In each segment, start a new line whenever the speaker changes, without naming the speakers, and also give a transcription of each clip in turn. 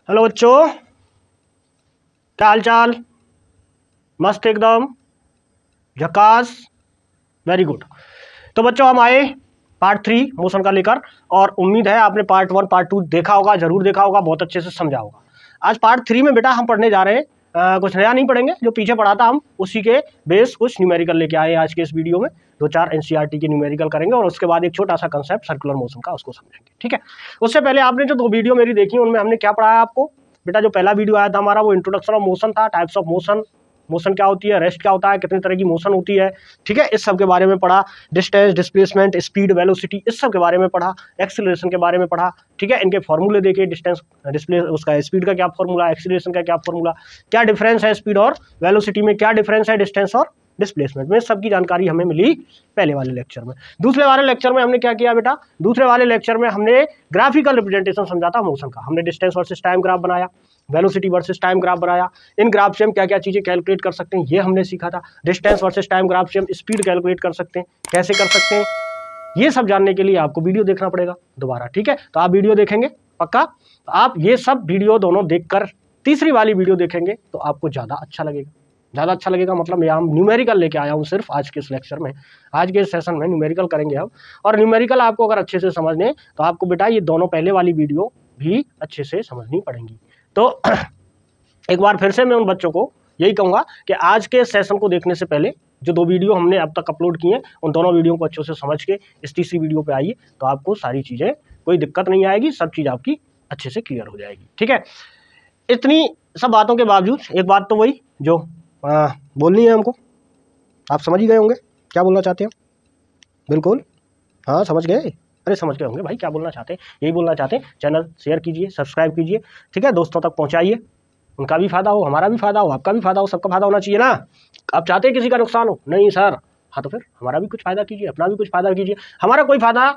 Hello बच्चों, क्या हाल चाल? मस्त एकदम, झकास, वेरी गुड। तो बच्चों हम आए पार्ट 3 मोशन का लेकर, और उम्मीद है आपने पार्ट 1 पार्ट 2 देखा होगा, जरूर देखा होगा, बहुत अच्छे से समझा होगा। आज पार्ट 3 में बेटा हम पढ़ने जा रहे हैं, कुछ नया नहीं पढ़ेंगे, जो पीछे पढ़ा था हम उसी के बेस कुछ न्यूमेरिकल लेके आए आज के इस वीडियो में। 2-4 एनसीईआरटी के न्यूमेरिकल करेंगे और उसके बाद एक छोटा सा कंसेप्ट सर्कुलर मोशन का उसको समझेंगे, ठीक है। उससे पहले आपने जो 2 वीडियो मेरी देखी उनमें हमने क्या पढ़ाया आपको बेटा? जो पहला वीडियो आया था हमारा वो इंट्रोडक्शन ऑफ मोशन था, टाइप्स ऑफ मोशन, मोशन क्या होती है, रेस्ट क्या होता है, कितने तरह की मोशन होती है, ठीक है, इस सब के बारे में पढ़ा। डिस्टेंस, डिस्प्लेसमेंट, स्पीड, वेलोसिटी, इस सब के बारे में पढ़ा। एक्सीलरेशन के बारे में पढ़ा, ठीक है, इनके फॉर्मूले देखे, डिस्टेंस, डिस्प्ले, उसका स्पीड का क्या फॉर्मूला, एक्सीलरेशन का क्या फॉर्मूला, क्या डिफरेंस है स्पीड और वेलोसिटी में, क्या डिफरेंस है डिस्टेंस और डिस्प्लेसमेंट में, सबकी जानकारी हमें मिली पहले वाले लेक्चर में। दूसरे वाले लेक्चर में हमने क्या किया बेटा? दूसरे वाले लेक्चर में हमने ग्राफिकल रिप्रेजेंटेशन समझा था मोशन का। हमने डिस्टेंस वर्सेस टाइम ग्राफ बनाया, वेलोसिटी वर्सेस टाइम ग्राफ बनाया, इन ग्राफ से हम क्या क्या चीजें कैलकुलेट कर सकते हैं ये हमने सीखा था। डिस्टेंस वर्सेस टाइम ग्राफ से हम स्पीड कैलकुलेट कर सकते हैं, कैसे कर सकते हैं, ये सब जानने के लिए आपको वीडियो देखना पड़ेगा दोबारा, ठीक है। तो आप वीडियो देखेंगे पक्का? तो आप ये सब वीडियो दोनों देखकर तीसरी वाली वीडियो देखेंगे तो आपको ज़्यादा अच्छा लगेगा। ज़्यादा अच्छा लगेगा मतलब यहाँ न्यूमेरिकल लेके आया हूँ सिर्फ आज के इस लेक्चर में, आज के इस सेशन में न्यूमेरिकल करेंगे हम। और न्यूमेरिकल आपको अगर अच्छे से समझने तो आपको बेटा ये दोनों पहले वाली वीडियो भी अच्छे से समझनी पड़ेंगी। तो एक बार फिर से मैं उन बच्चों को यही कहूँगा कि आज के सेशन को देखने से पहले जो 2 वीडियो हमने अब तक अपलोड किए उन दोनों वीडियो को अच्छे से समझ के इस तीसरी वीडियो पे आइए, तो आपको सारी चीज़ें, कोई दिक्कत नहीं आएगी, सब चीज़ आपकी अच्छे से क्लियर हो जाएगी, ठीक है। इतनी सब बातों के बावजूद एक बात तो वही जो बोलनी है हमको, आप समझ ही गए होंगे क्या बोलना चाहते हैं। बिल्कुल, हाँ समझ गए, अरे समझ गए होंगे भाई क्या बोलना चाहते हैं। यही बोलना चाहते हैं, चैनल शेयर कीजिए, सब्सक्राइब कीजिए, ठीक है, दोस्तों तक पहुंचाइए, उनका भी फायदा हो, हमारा भी फायदा हो, आपका भी फायदा हो, सबका फायदा होना चाहिए ना। आप चाहते हैं किसी का नुकसान हो? नहीं सर, हाँ तो फिर हमारा भी कुछ फायदा कीजिए, अपना भी कुछ फायदा कीजिए। हमारा कोई फायदा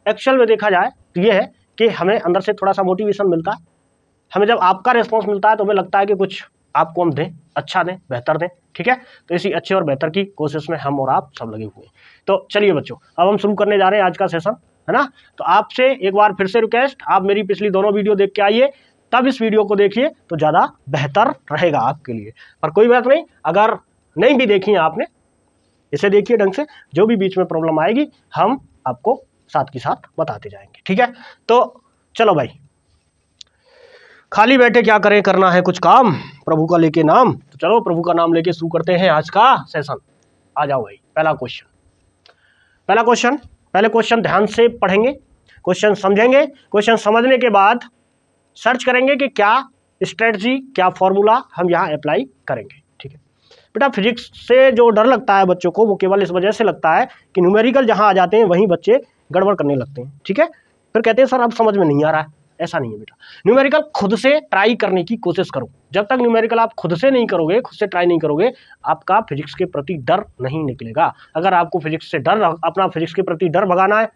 एक्चुअल में देखा जाए तो ये है कि हमें अंदर से थोड़ा सा मोटिवेशन मिलता है। हमें जब आपका रिस्पॉन्स मिलता है तो हमें लगता है कि कुछ आपको हम दें, अच्छा दें, बेहतर दें, ठीक है। तो इसी अच्छे और बेहतर की कोशिश में हम और आप सब लगे हुए हैं। तो चलिए बच्चों, अब हम शुरू करने जा रहे हैं आज का सेशन, है ना। तो आपसे एक बार फिर से रिक्वेस्ट, आप मेरी पिछली दोनों वीडियो देख के आइए, तब इस वीडियो को देखिए तो ज़्यादा बेहतर रहेगा आपके लिए। पर कोई बात नहीं, अगर नहीं भी देखी है आपने, इसे देखिए ढंग से, जो भी बीच में प्रॉब्लम आएगी हम आपको साथ के साथ बताते जाएंगे, ठीक है। तो चलो भाई, खाली बैठे क्या करें, करना है कुछ काम, प्रभु का लेके नाम। तो चलो प्रभु का नाम लेके शुरू करते हैं आज का सेशन। आ जाओ भाई, पहला क्वेश्चन ध्यान से पढ़ेंगे, क्वेश्चन समझेंगे, क्वेश्चन समझने के बाद सर्च करेंगे कि क्या स्ट्रेटजी, क्या फॉर्मूला हम यहाँ अप्लाई करेंगे, ठीक है। बेटा फिजिक्स से जो डर लगता है बच्चों को, वो केवल इस वजह से लगता है कि न्यूमेरिकल जहाँ आ जाते हैं वहीं बच्चे गड़बड़ करने लगते हैं, ठीक है। फिर कहते हैं सर अब समझ में नहीं आ रहा है। ऐसा नहीं है बेटा, न्यूमेरिकल खुद से ट्राई करने की कोशिश करो। जब तक न्यूमेरिकल आप खुद से नहीं करोगे, खुद से ट्राई नहीं करोगे, आपका फिजिक्स के प्रति डर नहीं निकलेगा। अगर आपको फिजिक्स से डर, अपना फिजिक्स के प्रति डर भगाना है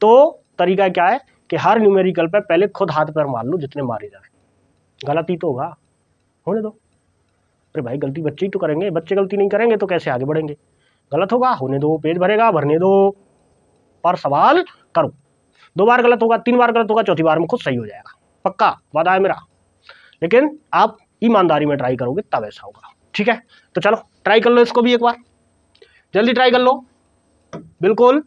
तो तरीका क्या है कि हर न्यूमेरिकल पे पहले खुद हाथ पैर मार लो जितने मारे जाए। गलती तो होगा, होने दो। अरे भाई गलती बच्चे ही तो करेंगे, बच्चे गलती नहीं करेंगे तो कैसे आगे बढ़ेंगे। गलत होगा, होने दो, पेज भरेगा, भरने दो, पर सवाल करो। 2 बार गलत होगा, 3 बार गलत होगा, चौथी बार में खुद सही हो जाएगा, पक्का वादा है मेरा। लेकिन आप ईमानदारी में ट्राई करोगे तब ऐसा होगा, ठीक है। तो चलो ट्राई कर लो इसको भी एक बार, जल्दी ट्राई कर लो, बिल्कुल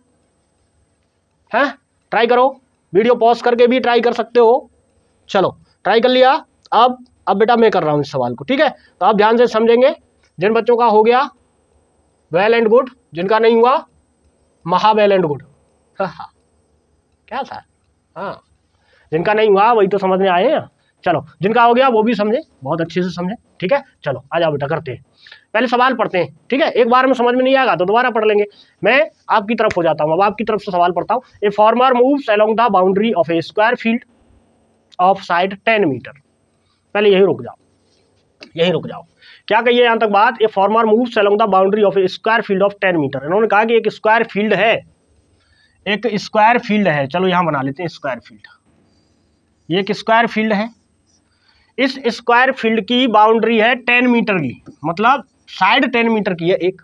है, ट्राई करो, वीडियो पॉज करके भी ट्राई कर सकते हो। चलो ट्राई कर लिया, अब बेटा मैं कर रहा हूँ इस सवाल को, ठीक है। तो आप ध्यान से समझेंगे। जिन बच्चों का हो गया वेल एंड गुड, जिनका नहीं हुआ महा वेल एंड गुड। क्या सर, हाँ, जिनका नहीं हुआ वही तो समझने आए हैं। चलो जिनका हो गया वो भी समझे, बहुत अच्छे से समझे, ठीक है। चलो आ जाओ बेटा करते हैं, पहले सवाल पढ़ते हैं, ठीक है। एक बार में समझ में नहीं आएगा तो दोबारा पढ़ लेंगे। मैं आपकी तरफ हो जाता हूँ, अब आपकी तरफ से सवाल पढ़ता हूँ। A farmer moves along the boundary of a square field of side 10 metre. पहले यही रुक जाओ, क्या कहिए यहाँ तक बात? A farmer moves along the boundary of a square field of 10 metre. इन्होंने कहा कि एक स्क्वायर फील्ड है, एक स्क्वायर फील्ड है। चलो यहां बना लेते हैं स्क्वायर फील्ड। ये एक स्क्वायर फील्ड है, इस स्क्वायर फील्ड की बाउंड्री है 10 मीटर की, मतलब साइड 10 मीटर की है एक।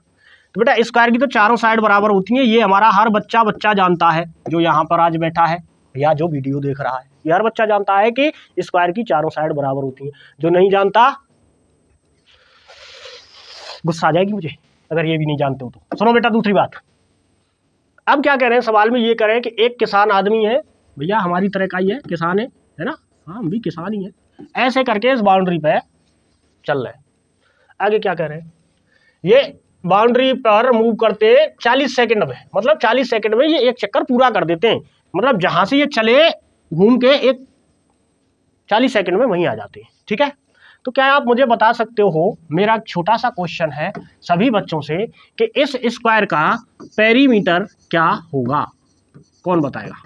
तो बेटा स्क्वायर की तो चारों साइड बराबर होती हैं, ये हमारा हर बच्चा जानता है जो यहाँ पर आज बैठा है या जो वीडियो देख रहा है, ये हर बच्चा जानता है कि स्क्वायर की चारों साइड बराबर होती हैं। जो नहीं जानता गुस्सा आ जाएगी मुझे अगर ये भी नहीं जानते हो तो। सुनो बेटा दूसरी बात, अब क्या कह रहे हैं सवाल में, ये कह रहे हैं कि एक किसान आदमी है, भैया हमारी तरह का ही है, किसान है ना, हाँ हम भी किसान ही है, ऐसे करके इस बाउंड्री पे चल रहे हैं। आगे क्या कह रहे हैं, ये बाउंड्री पर मूव करते 40 सेकंड में, मतलब 40 सेकंड में ये एक चक्कर पूरा कर देते हैं, मतलब जहां से ये चले घूम के एक 40 सेकंड में वहीं आ जाते हैं। ठीक है, तो क्या आप मुझे बता सकते हो, मेरा छोटा सा क्वेश्चन है सभी बच्चों से कि इस स्क्वायर का पेरीमीटर क्या होगा? कौन बताएगा?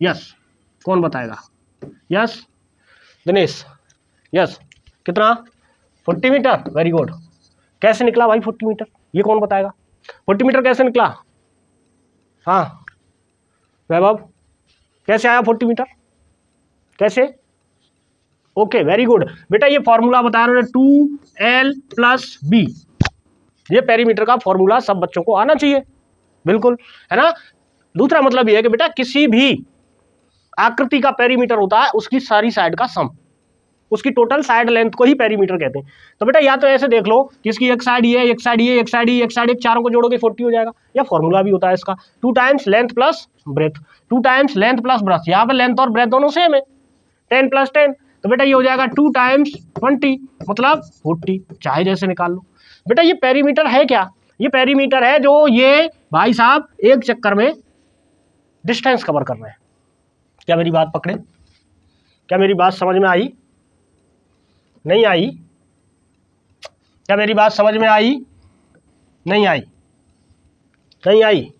यस, कौन बताएगा? यस दिनेश, यस कितना? 40 मीटर। Very good. कैसे निकला भाई 40 मीटर, ये कौन बताएगा? 40 मीटर कैसे निकला? हाँ वैभव, कैसे आया 40 मीटर, कैसे? ओके वेरी गुड बेटा, ये फॉर्मूला बताया उन्होंने 2l + b, ये पेरीमीटर का फॉर्मूला सब बच्चों को आना चाहिए, बिल्कुल है ना। दूसरा मतलब ये है कि बेटा किसी भी आकृति का पेरीमीटर होता है उसकी सारी साइड का सम, उसकी टोटल साइड लेंथ को ही पेरीमीटर कहते हैं। तो बेटा या तो ऐसे देख लो कि इसकी एक साइड ये, एक साइड ये, एक साइड ये, एक साइड एक, चारों को जोड़ोगे 40 हो जाएगा, या फॉर्मूला भी होता है इसका 2 times length plus breadth, 2 times length plus breadth, यहाँ पे लेंथ और ब्रेथ दोनों सेम है, 10 + 10, तो बेटा ये हो जाएगा 2 टाइम्स 20 मतलब 40, चाहे जैसे निकाल लो। बेटा ये पेरीमीटर है क्या? ये पेरीमीटर है जो ये भाई साहब एक चक्कर में डिस्टेंस कवर कर रहे हैं। क्या मेरी बात पकड़े? क्या मेरी बात समझ में आई? नहीं आई? क्या मेरी बात समझ में आई? नहीं आई? नहीं आई?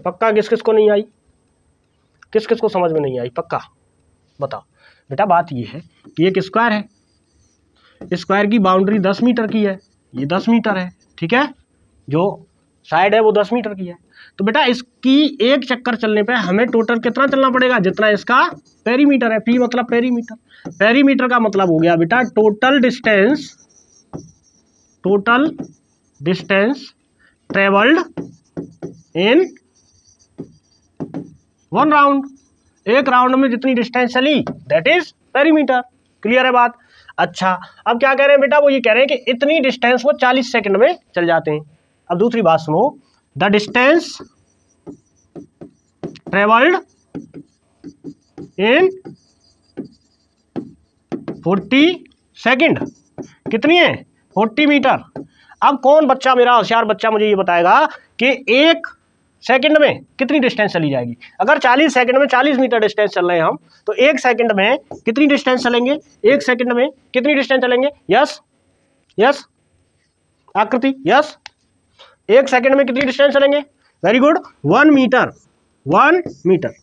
पक्का? किस किस को नहीं आई? किस किस को समझ में नहीं आई? पक्का बताओ। बेटा बात ये है कि एक स्क्वायर है, स्क्वायर की बाउंड्री 10 मीटर की है, ये 10 मीटर है, ठीक है, जो साइड है वो 10 मीटर की है। तो बेटा इसकी एक चक्कर चलने पे हमें टोटल कितना चलना पड़ेगा? जितना इसका पेरीमीटर है, पी मतलब पेरीमीटर, पेरीमीटर का मतलब हो गया बेटा total distance travelled in 1 round, एक राउंड में जितनी डिस्टेंस चली दैट इज पेरीमीटर। क्लियर है बात? अच्छा अब क्या कह रहे हैं बेटा, वो ये कह रहे हैं कि इतनी डिस्टेंस वो 40 सेकंड में चल जाते हैं। अब दूसरी बात सुनो, the distance travelled in 40 second कितनी है? 40 मीटर। अब कौन बच्चा, मेरा होशियार बच्चा मुझे ये बताएगा कि एक सेकंड में कितनी डिस्टेंस चली जाएगी? अगर 40 सेकंड में 40 मीटर डिस्टेंस चल रहे हैं हम, तो एक सेकंड में कितनी डिस्टेंस चलेंगे? एक सेकंड में कितनी डिस्टेंस चलेंगे? यस यस आकृति, यस एक सेकंड में कितनी डिस्टेंस चलेंगे? Very good, 1 metre, 1 metre.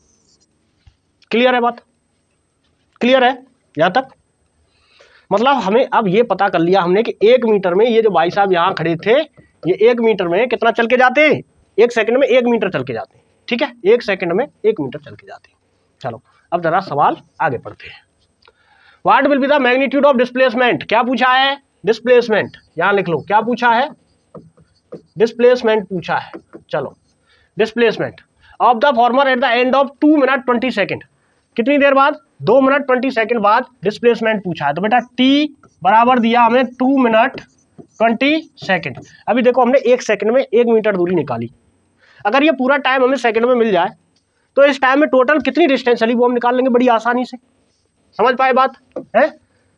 Clear है बात? क्लियर है यहां तक? मतलब हमें अब ये पता कर लिया हमने कि 1 मीटर में, ये जो भाई साहब यहाँ खड़े थे, ये 1 मीटर में कितना चल के जाते हैं? 1 सेकंड में 1 मीटर चल के जाते हैं, ठीक है, 1 सेकंड में 1 मीटर चल के जाते हैं। चलो अब जरा सवाल आगे पढ़ते हैं। What will be the magnitude of displacement? क्या पूछा है? डिस्प्लेसमेंट, यहां लिख लो क्या पूछा है? डिस्प्लेसमेंट पूछा है। चलो displacement of the former at the end of 2 minute 20 second, कितनी देर बाद? 2 मिनट 20 सेकंड बाद डिस्प्लेसमेंट पूछा है। तो बेटा टी बराबर दिया हमें 2 मिनट 20 सेकंड। अभी देखो हमने 1 सेकंड में 1 मीटर दूरी निकाली, अगर ये पूरा टाइम हमें सेकंड में मिल जाए तो इस टाइम में टोटल कितनी डिस्टेंस चली वो हम निकाल लेंगे बड़ी आसानी से। समझ पाए बात है?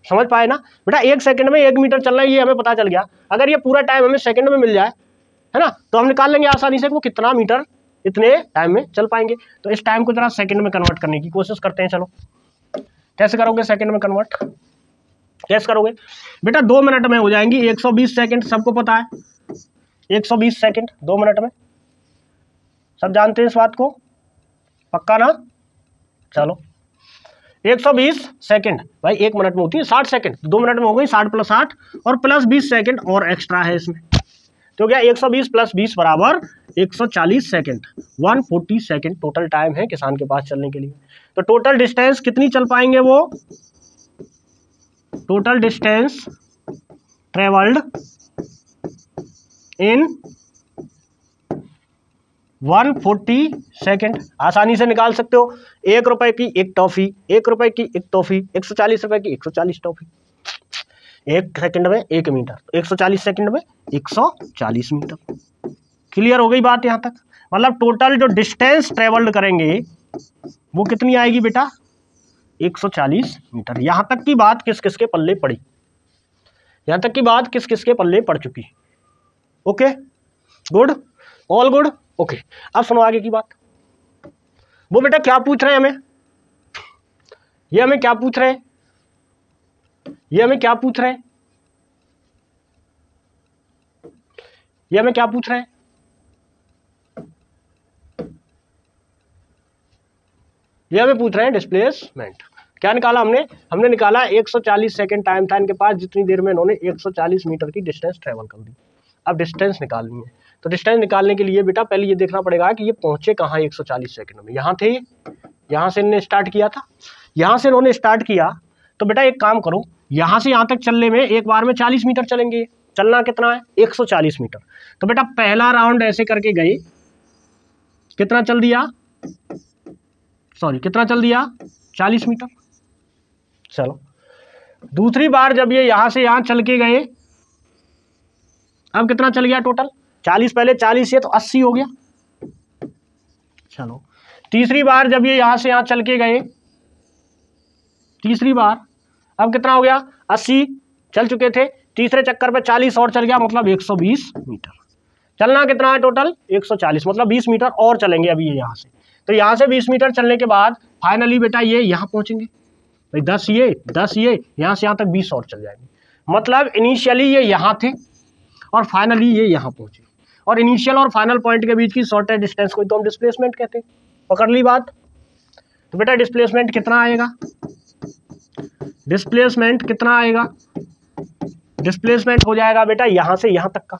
समझ पाए ना बेटा? 1 सेकंड में 1 मीटर चलना है ये हमें पता चल गया, अगर ये पूरा टाइम हमें सेकंड में मिल जाए, है ना, तो हम निकाल लेंगे आसानी से वो कितना मीटर इतने टाइम में चल पाएंगे। तो इस टाइम को जरा सेकंड में कन्वर्ट करने की कोशिश करते हैं। चलो कैसे करोगे सेकंड में कन्वर्ट? कैसे करोगे बेटा? 2 मिनट में हो जाएंगी 120 सेकंड, सबको पता है 120 सेकंड 2 मिनट में, सब जानते हैं इस बात को, पक्का ना? चलो 120 सेकंड भाई 1 मिनट में होती है 60 सेकंड, 2 मिनट में हो गई 60 + 60 और प्लस 20 सेकंड और एक्स्ट्रा है इसमें, तो क्या 120 + 20 बराबर 140 सेकंड, 140 सेकंड टोटल टाइम है किसान के पास चलने के लिए। तो टोटल डिस्टेंस कितनी चल पाएंगे वो? Total distance travelled in 140 second. आसानी से निकाल सकते हो। 1 रुपए की एक टॉफी, 1 रुपए की एक टॉफी, 140 रुपए की 140 टॉफी। 1 सेकंड में 1 मीटर, 140 सेकंड में 140 मीटर। क्लियर हो गई बात यहाँ तक? मतलब टोटल जो डिस्टेंस ट्रेवल्ड करेंगे वो कितनी आएगी बेटा? 140 मीटर। यहाँ तक की बात किस किस के पल्ले पड़ी? यहाँ तक की बात किस किस के पल्ले पड़ चुकी? Okay, good, all good, okay. अब सुनो आगे की बात। वो बेटा क्या पूछ रहे हैं हमें? ये हमें क्या पूछ रहे हैं? ये हमें क्या पूछ रहे हैं? ये हमें क्या पूछ रहे हैं? ये हमें पूछ रहे हैं डिस्प्लेसमेंट। क्या निकाला हमने? हमने निकाला 140 सेकंड टाइम था इनके पास, जितनी देर में इन्होंने 140 मीटर की डिस्टेंस ट्रेवल कर दी। अब डिस्टेंस निकालनी है, तो डिस्टेंस निकालने के लिए बेटा पहले ये देखना पड़ेगा कि ये पहुंचे कहाँ 140 सेकंड में। यहाँ थे, यहाँ से इन्होंने स्टार्ट किया था, यहाँ से इन्होंने स्टार्ट किया। तो बेटा एक काम करो, यहाँ से यहाँ तक चलने में एक बार में 40 मीटर चलेंगे। चलना कितना है? 140 मीटर। तो बेटा पहला राउंड ऐसे करके गए, कितना चल दिया? सॉरी, कितना चल दिया? 40 मीटर। चलो दूसरी बार जब ये यहां से यहां चल के गए, अब कितना चल गया टोटल? 40, पहले 40 ये तो 80 हो गया। चलो तीसरी बार जब ये यहां से यहां चल के गए, तीसरी बार अब कितना हो गया? 80 चल चुके थे, तीसरे चक्कर पे 40 और चल गया, मतलब 120 मीटर। चलना कितना है टोटल? 140, मतलब 20 मीटर और चलेंगे अभी ये यहाँ से। तो यहाँ से 20 मीटर चलने के बाद फाइनली बेटा ये यहाँ पहुँचेंगे भाई। 10 ये यहाँ से यहाँ तक 20 और चल जाएंगे। मतलब इनिशियली ये यहाँ थे और फाइनली ये यहाँ पहुँचे, और इनिशियल और फाइनल पॉइंट के बीच की शॉर्टेस्ट डिस्टेंस को तो हम डिस्प्लेसमेंट कहते हैं। पकड़ ली बात? तो बेटा डिस्प्लेसमेंट कितना आएगा? डिस्प्लेसमेंट कितना आएगा? डिस्प्लेसमेंट हो जाएगा बेटा यहाँ से यहाँ तक का।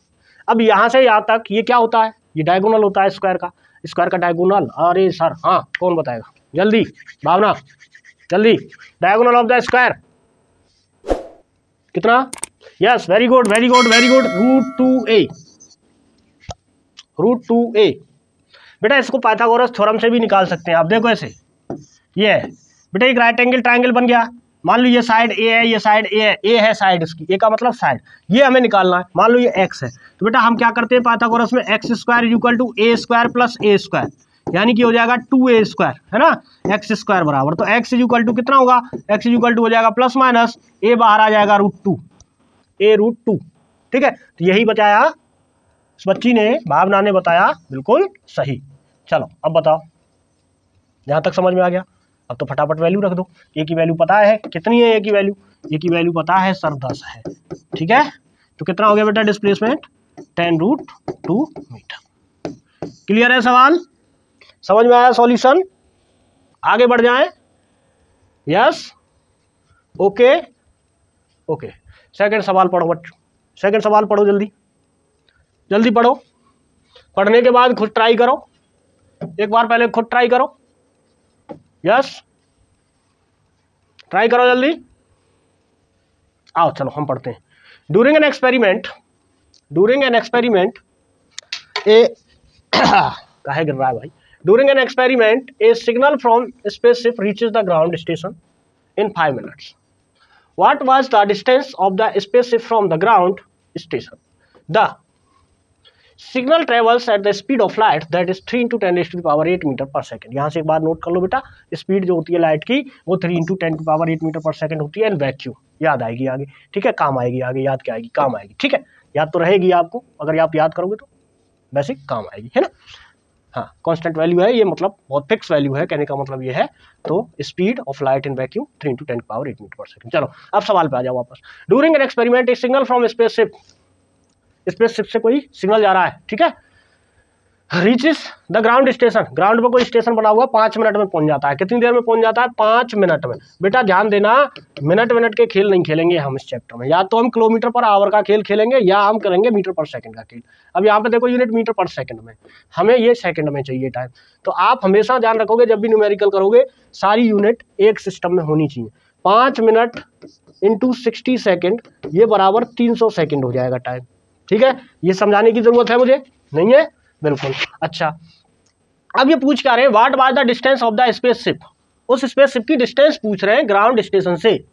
अब यहाँ से यहाँ तक ये क्या होता है? ये डायगोनल होता है स्क्वायर का। स्क्वायर का डायगोनल, अरे सर हाँ कौन बताएगा? जल्दी भावना, जल्दी। डायगोनल ऑफ द स्क्वायर कितना? Yes, very good very good very good, √2a। √2a बेटा इसको पाइथागोरस थ्योरम से भी निकाल सकते हैं आप। देखो ऐसे ये है बेटा, एक राइट एंगल ट्राइंगल बन गया। मान लो ये साइड ए है, ये साइड ए है, ए है साइड इसकी, ए का मतलब साइड, ये हमें निकालना है। मान लो ये एक्स है, तो बेटा हम क्या करते हैं पाइथागोरस में? X square equal to A square plus A square, यानी कि हो जाएगा 2a स्क्वायर, है ना? एक्स स्क्वायर बराबर, तो एक्स इज इक्वल टू कितना होगा? एक्स इज इक्वल टू हो जाएगा प्लस माइनस ए, बाहर आ जाएगा √2, a √2। ठीक है, तो यही बताया इस बच्ची ने, भावना ने बताया, बिल्कुल सही। चलो अब बताओ, यहाँ तक समझ में आ गया? अब तो फटाफट वैल्यू रख दो। ए की वैल्यू पता है कितनी है? ए की वैल्यू, ए की वैल्यू पता है सर 10 है। ठीक है, तो कितना हो गया बेटा डिस्प्लेसमेंट? 10√2 मीटर। क्लियर है सवाल? समझ में आया सॉल्यूशन? आगे बढ़ जाएं? Yes, okay okay. सेकंड सवाल पढ़ो बच्चों, सेकंड सवाल पढ़ो, जल्दी जल्दी पढ़ो। पढ़ने के बाद खुद ट्राई करो, एक बार पहले खुद ट्राई करो। यस, ट्राई करो जल्दी। आओ चलो हम पढ़ते हैं। ड्यूरिंग एन एक्सपेरिमेंट ए काहे गिर रहा है भाई? During an experiment a signal from spaceship reaches the ground station in 5 minutes. What was the distance of the spaceship from the ground station? The signal travels at the speed of light, that is 3 × 10⁸ metre per second. यहाँ से एक बार note कर लो बेटा, speed जो होती है light की वो 3 × 10⁸ मीटर पर सेकंड होती है। एंड वैक्यूम याद आएगी आगे, ठीक है? काम आएगी आगे, याद क्या आएगी? काम आएगी। ठीक है, याद तो रहेगी आपको, अगर आप याद करोगे तो बेसिक काम आएगी, है ना? हाँ, कांस्टेंट वैल्यू है ये, मतलब बहुत फिक्स वैल्यू है, कहने का मतलब ये है। तो speed of light in vacuum 3 × 10⁸ metre per second. चलो अब सवाल पे आ जाओ वापस। During an experiment a signal from spaceship से कोई सिग्नल जा रहा है, ठीक है? Reaches the ground station, ground पर कोई स्टेशन बना हुआ, 5 मिनट में पहुंच जाता है। कितनी देर में पहुंच जाता है? 5 मिनट में। बेटा ध्यान देना, मिनट के खेल नहीं खेलेंगे हम इस चैप्टर में। या तो हम किलोमीटर पर आवर का खेल खेलेंगे या हम करेंगे मीटर पर सेकंड का खेल। अब यहाँ पे देखो यूनिट मीटर पर सेकंड में, हमें ये सेकंड में चाहिए टाइम। तो आप हमेशा ध्यान रखोगे जब भी न्यूमेरिकल करोगे, सारी यूनिट एक सिस्टम में होनी चाहिए। 5 मिनट × 60 सेकेंड, ये बराबर 300 सेकेंड हो जाएगा टाइम। ठीक है, ये समझाने की जरूरत है मुझे? नहीं है? बिल्कुल। अच्छा, अब ये पूछ क्या रहे हैं, what was the distance of the spaceship, उस स्पेसशिप की डिस्टेंस पूछ रहे हैं ग्राउंड स्टेशन से,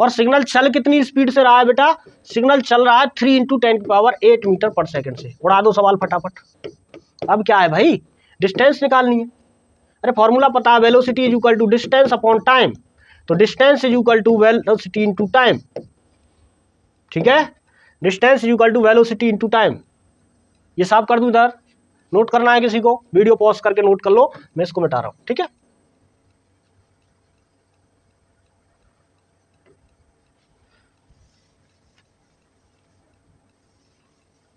और सिग्नल चल कितनी स्पीड से रहा है बेटा, सिग्नल चल रहा है 3 × 10⁸ मीटर पर सेकंड से। उड़ा दो सवाल फटाफट। अब क्या है भाई, डिस्टेंस निकालनी है। अरे फॉर्मूला पता है, velocity is equal to distance upon time, तो distance is equal to velocity into time. ठीक है, distance is equal to velocity into time. ये साफ कर दूं इधर, नोट करना है किसी को, वीडियो पॉज करके नोट कर लो, मैं इसको मिटा रहा हूं। ठीक है,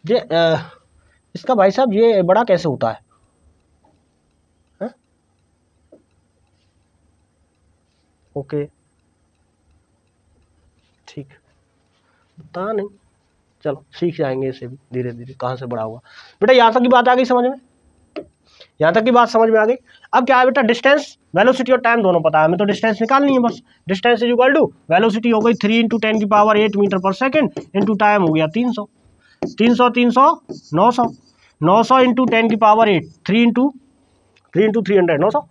ये इसका भाई साहब ये बड़ा कैसे होता है? ओके ठीक, पता नहीं, चलो सीख जाएंगे इसे भी धीरे धीरे, कहाँ से बड़ा हुआ। बेटा यहाँ तक की बात आ गई समझ में, यहाँ तक की बात समझ में आ गई। अब क्या है बेटा, डिस्टेंस, वेलोसिटी और टाइम दोनों पता है हमें, तो डिस्टेंस निकालनी है बस। Distance is equal to velocity हो गई 3 × 10⁸ metre per second into time हो गया 300, 300 300 900, 900 × 10⁸ 3 × 300 900।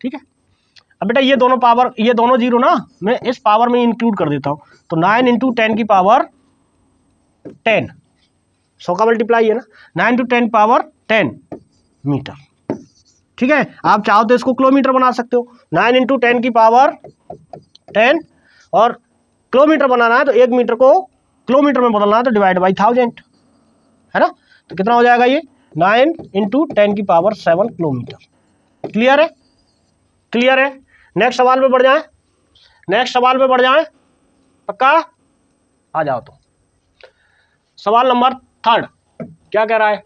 ठीक है, अब बेटा ये दोनों पावर, ये दोनों जीरो ना, मैं इस पावर में इंक्लूड कर देता हूँ, तो 9 × 10⁻10, 100 का मल्टीप्लाई है ना, 9 × 10⁻10 मीटर। ठीक है, आप चाहो तो इसको किलोमीटर बना सकते हो, 9 × 10⁻10, और किलोमीटर बनाना है तो 1 मीटर को किलोमीटर में बदलना है तो डिवाइड बाई 1000, है ना, तो कितना हो जाएगा ये 9 × 10⁻7 किलोमीटर। क्लियर है, क्लियर है। नेक्स्ट सवाल पे बढ़ जाएं, नेक्स्ट सवाल पे बढ़ जाएं, पक्का आ जाओ। तो सवाल नंबर 3 क्या कह रहा है,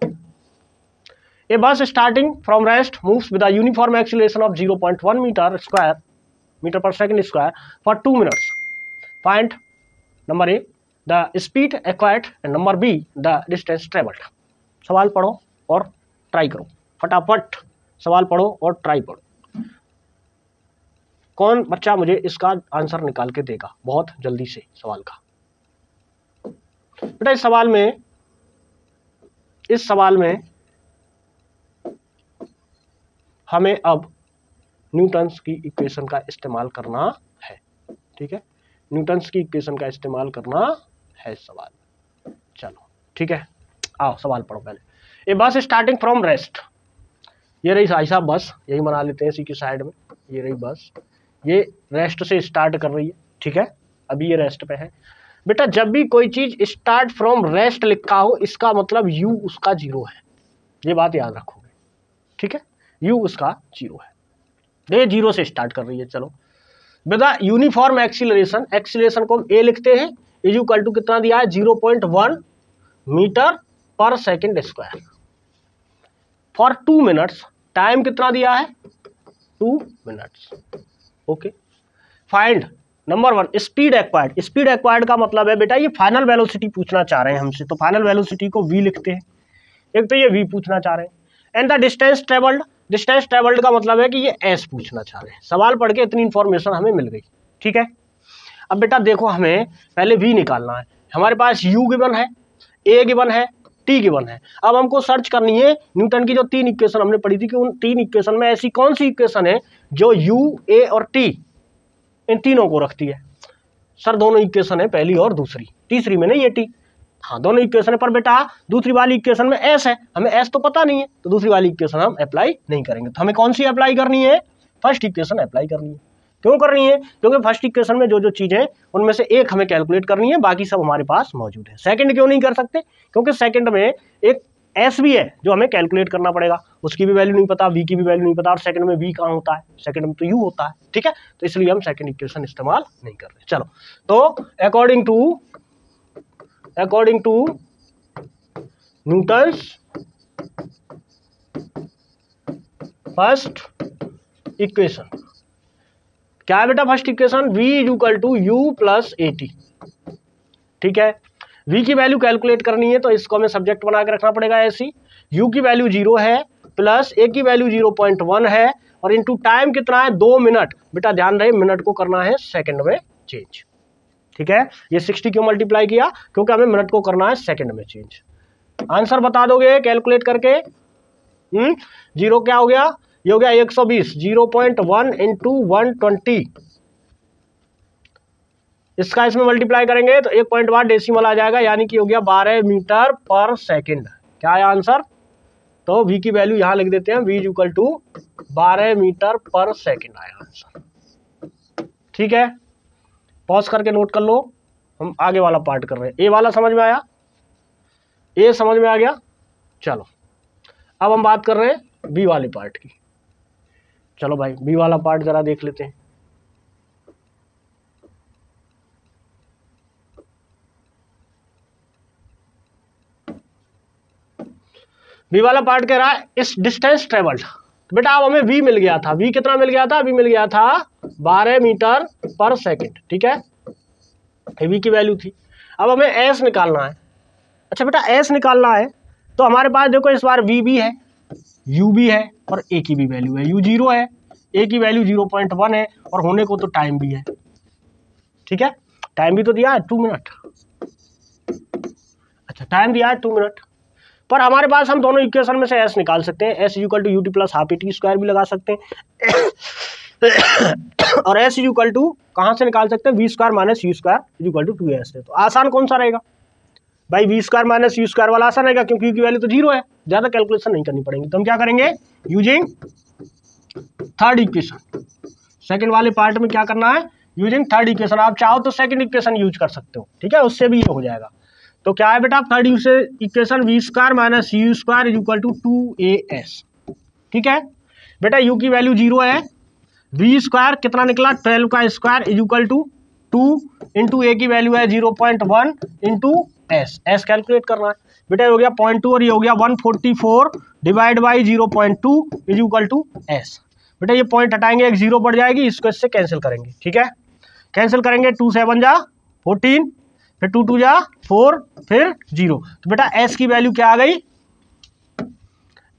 a bus starting from rest moves with a uniform acceleration of 0.1 metre per second square for 2 minutes, find number a the speed acquired and number b the distance travelled. सवाल पढ़ो और ट्राई करो, फटाफट सवाल पढ़ो और ट्राई करो। कौन बच्चा मुझे इसका आंसर निकाल के देगा बहुत जल्दी से सवाल का? बेटा इस सवाल में हमें अब न्यूटन्स की इक्वेशन का इस्तेमाल करना है। ठीक है, न्यूटन्स की इक्वेशन का इस्तेमाल करना है सवाल। चलो ठीक है, आओ सवाल पढ़ो पहले। ए बस स्टार्टिंग फ्रॉम रेस्ट, ये रही भाई साहब बस, यही बना लेते हैं इसी की साइड में, ये रही बस, ये रेस्ट से स्टार्ट कर रही है। ठीक है, अभी ये रेस्ट पे है। बेटा जब भी कोई चीज स्टार्ट फ्रॉम रेस्ट लिखा हो, इसका मतलब यू उसका 0 है, ये बात याद रखोगे। ठीक है, यू उसका 0 है, ये 0 से स्टार्ट कर रही है। चलो बेटा यूनिफॉर्म एक्सीलरेशन, एक्सीलरेशन को ए लिखते हैं, इज इक्वल टू कितना दिया है 0.1 metre per second square for 2 minutes, time कितना दिया है 2 minutes. Okay, find number 1 speed acquired. Speed acquired का मतलब है बेटा ये फाइनल वेलोसिटी पूछना चाह रहे हैं हमसे, तो फाइनल वेलोसिटी को v लिखते हैं, एक तो ये v पूछना चाह रहे हैं। And the distance travelled, distance travelled का मतलब है कि ये s पूछना चाह रहे हैं। सवाल पढ़ के इतनी इंफॉर्मेशन हमें मिल गई। ठीक है, अब बेटा देखो हमें पहले v निकालना है, हमारे पास u गिवन है, a गिवन है, t गिवन है। अब हमको सर्च करनी है न्यूटन की जो 3 इक्वेशन हमने पढ़ी थी कि उन 3 इक्वेशन में ऐसी कौन सी इक्वेशन है जो u, a और t इन तीनों को रखती है। सर दोनों इक्वेशन है, पहली और दूसरी, तीसरी में नहीं ये t। हाँ दोनों इक्वेशन है, पर बेटा दूसरी वाली इक्वेशन में s है, हमें s तो पता नहीं है, तो दूसरी वाली इक्वेशन हम अप्लाई नहीं करेंगे। तो हमें कौन सी अप्लाई करनी है, फर्स्ट इक्वेशन अप्लाई करनी है। क्यों करनी है, क्योंकि फर्स्ट इक्वेशन में जो जो चीजें उनमें से एक हमें कैलकुलेट करनी है, बाकी सब हमारे पास मौजूद है। सेकंड क्यों नहीं कर सकते, क्योंकि सेकंड में एक s भी है जो हमें कैलकुलेट करना पड़ेगा, उसकी भी वैल्यू नहीं पता, v की भी वैल्यू नहीं पता, और सेकंड में v कहाँ होता है, सेकंड में तो u होता है। ठीक है, तो इसलिए हम सेकंड इक्वेशन इस्तेमाल नहीं कर रहे। चलो तो according to Newton's first equation, क्या है बेटा first equation, v equal to u plus at। ठीक है, v की वैल्यू कैलकुलेट करनी है तो इसको हमें सब्जेक्ट बना के रखना पड़ेगा ऐसी, u की वैल्यू 0 है प्लस a की वैल्यू 0.1 है, और इनटू टाइम कितना है 2 मिनट। बेटा ध्यान रहे मिनट को करना है सेकंड में चेंज। ठीक है, ये 60 क्यों मल्टीप्लाई किया, क्योंकि हमें मिनट को करना है सेकंड में चेंज। आंसर बता दोगे कैलकुलेट करके, जीरो क्या हो गया, ये हो गया 120, 0.1 इंटू 120, इसका इसमें मल्टीप्लाई करेंगे तो 1.8 डेसिमल आ जाएगा, यानी कि हो गया 12 मीटर पर सेकंड। क्या है आंसर? तो v की वैल्यू यहां लिख देते हैं, v is equal to 12 metre per second आया आंसर। ठीक है, पॉज करके नोट कर लो, हम आगे वाला पार्ट कर रहे हैं। ए वाला समझ में आया, ए समझ में आ गया। चलो अब हम बात कर रहे हैं बी वाले पार्ट की। चलो भाई बी वाला पार्ट जरा देख लेते हैं। बी वाला पार्ट कह रहा है इस डिस्टेंस ट्रेवल्ड, तो बेटा अब हमें v मिल गया था, v कितना मिल गया था, v मिल गया था 12 मीटर पर सेकंड। ठीक है, v की वैल्यू थी। अब हमें s निकालना है। अच्छा बेटा s निकालना है तो हमारे पास देखो इस बार v भी है, u भी है और a की भी वैल्यू है। u 0 है, a की वैल्यू 0.1 है और होने को तो टाइम भी है। ठीक है, टाइम भी तो दिया है 2 मिनट। अच्छा टाइम दिया है 2 मिनट, पर हमारे पास हम दोनों इक्वेशन में से s निकाल सकते हैं। s equal to ut plus half T square भी लगा सकते हैं और s इक्वल टू कहाँ से निकाल सकते हैं, V square minus U square equal to 2s है। तो आसान कौन सा रहेगा भाई, V square minus U square वाला आसान रहेगा, क्योंकि की वैल्यू तो 0 है, ज़्यादा कैलकुलेशन नहीं करनी पड़ेगी। तो हम क्या करेंगे, यूजिंग थर्ड इक्वेशन, सेकेंड वाले पार्ट में क्या करना है, यूजिंग थर्ड इक्वेशन। आप चाहो तो सेकेंड इक्वेशन यूज कर सकते हो, ठीक है, उससे भी ये हो जाएगा। तो क्या है बेटा, third equation V square minus U square is equal to 2as। ठीक है बेटा, यू की वैल्यू 0 है, वी स्क्वायर कितना निकला 12 का square is equal to 2 into a की वैल्यू है 0.1 इंटू एस कैलकुलेट करना है बेटा। ये हो गया 0.2 और ये हो गया 144 divide by 0.2 is equal to S. बेटा ये पॉइंट हटाएंगे, एक 0 बढ़ जाएगी, इसको इससे कैंसिल करेंगे। ठीक है, कैंसिल करेंगे, 2 7 जा 14, फिर 2 2 जा 4, फिर 0। तो बेटा s की वैल्यू क्या आ गई,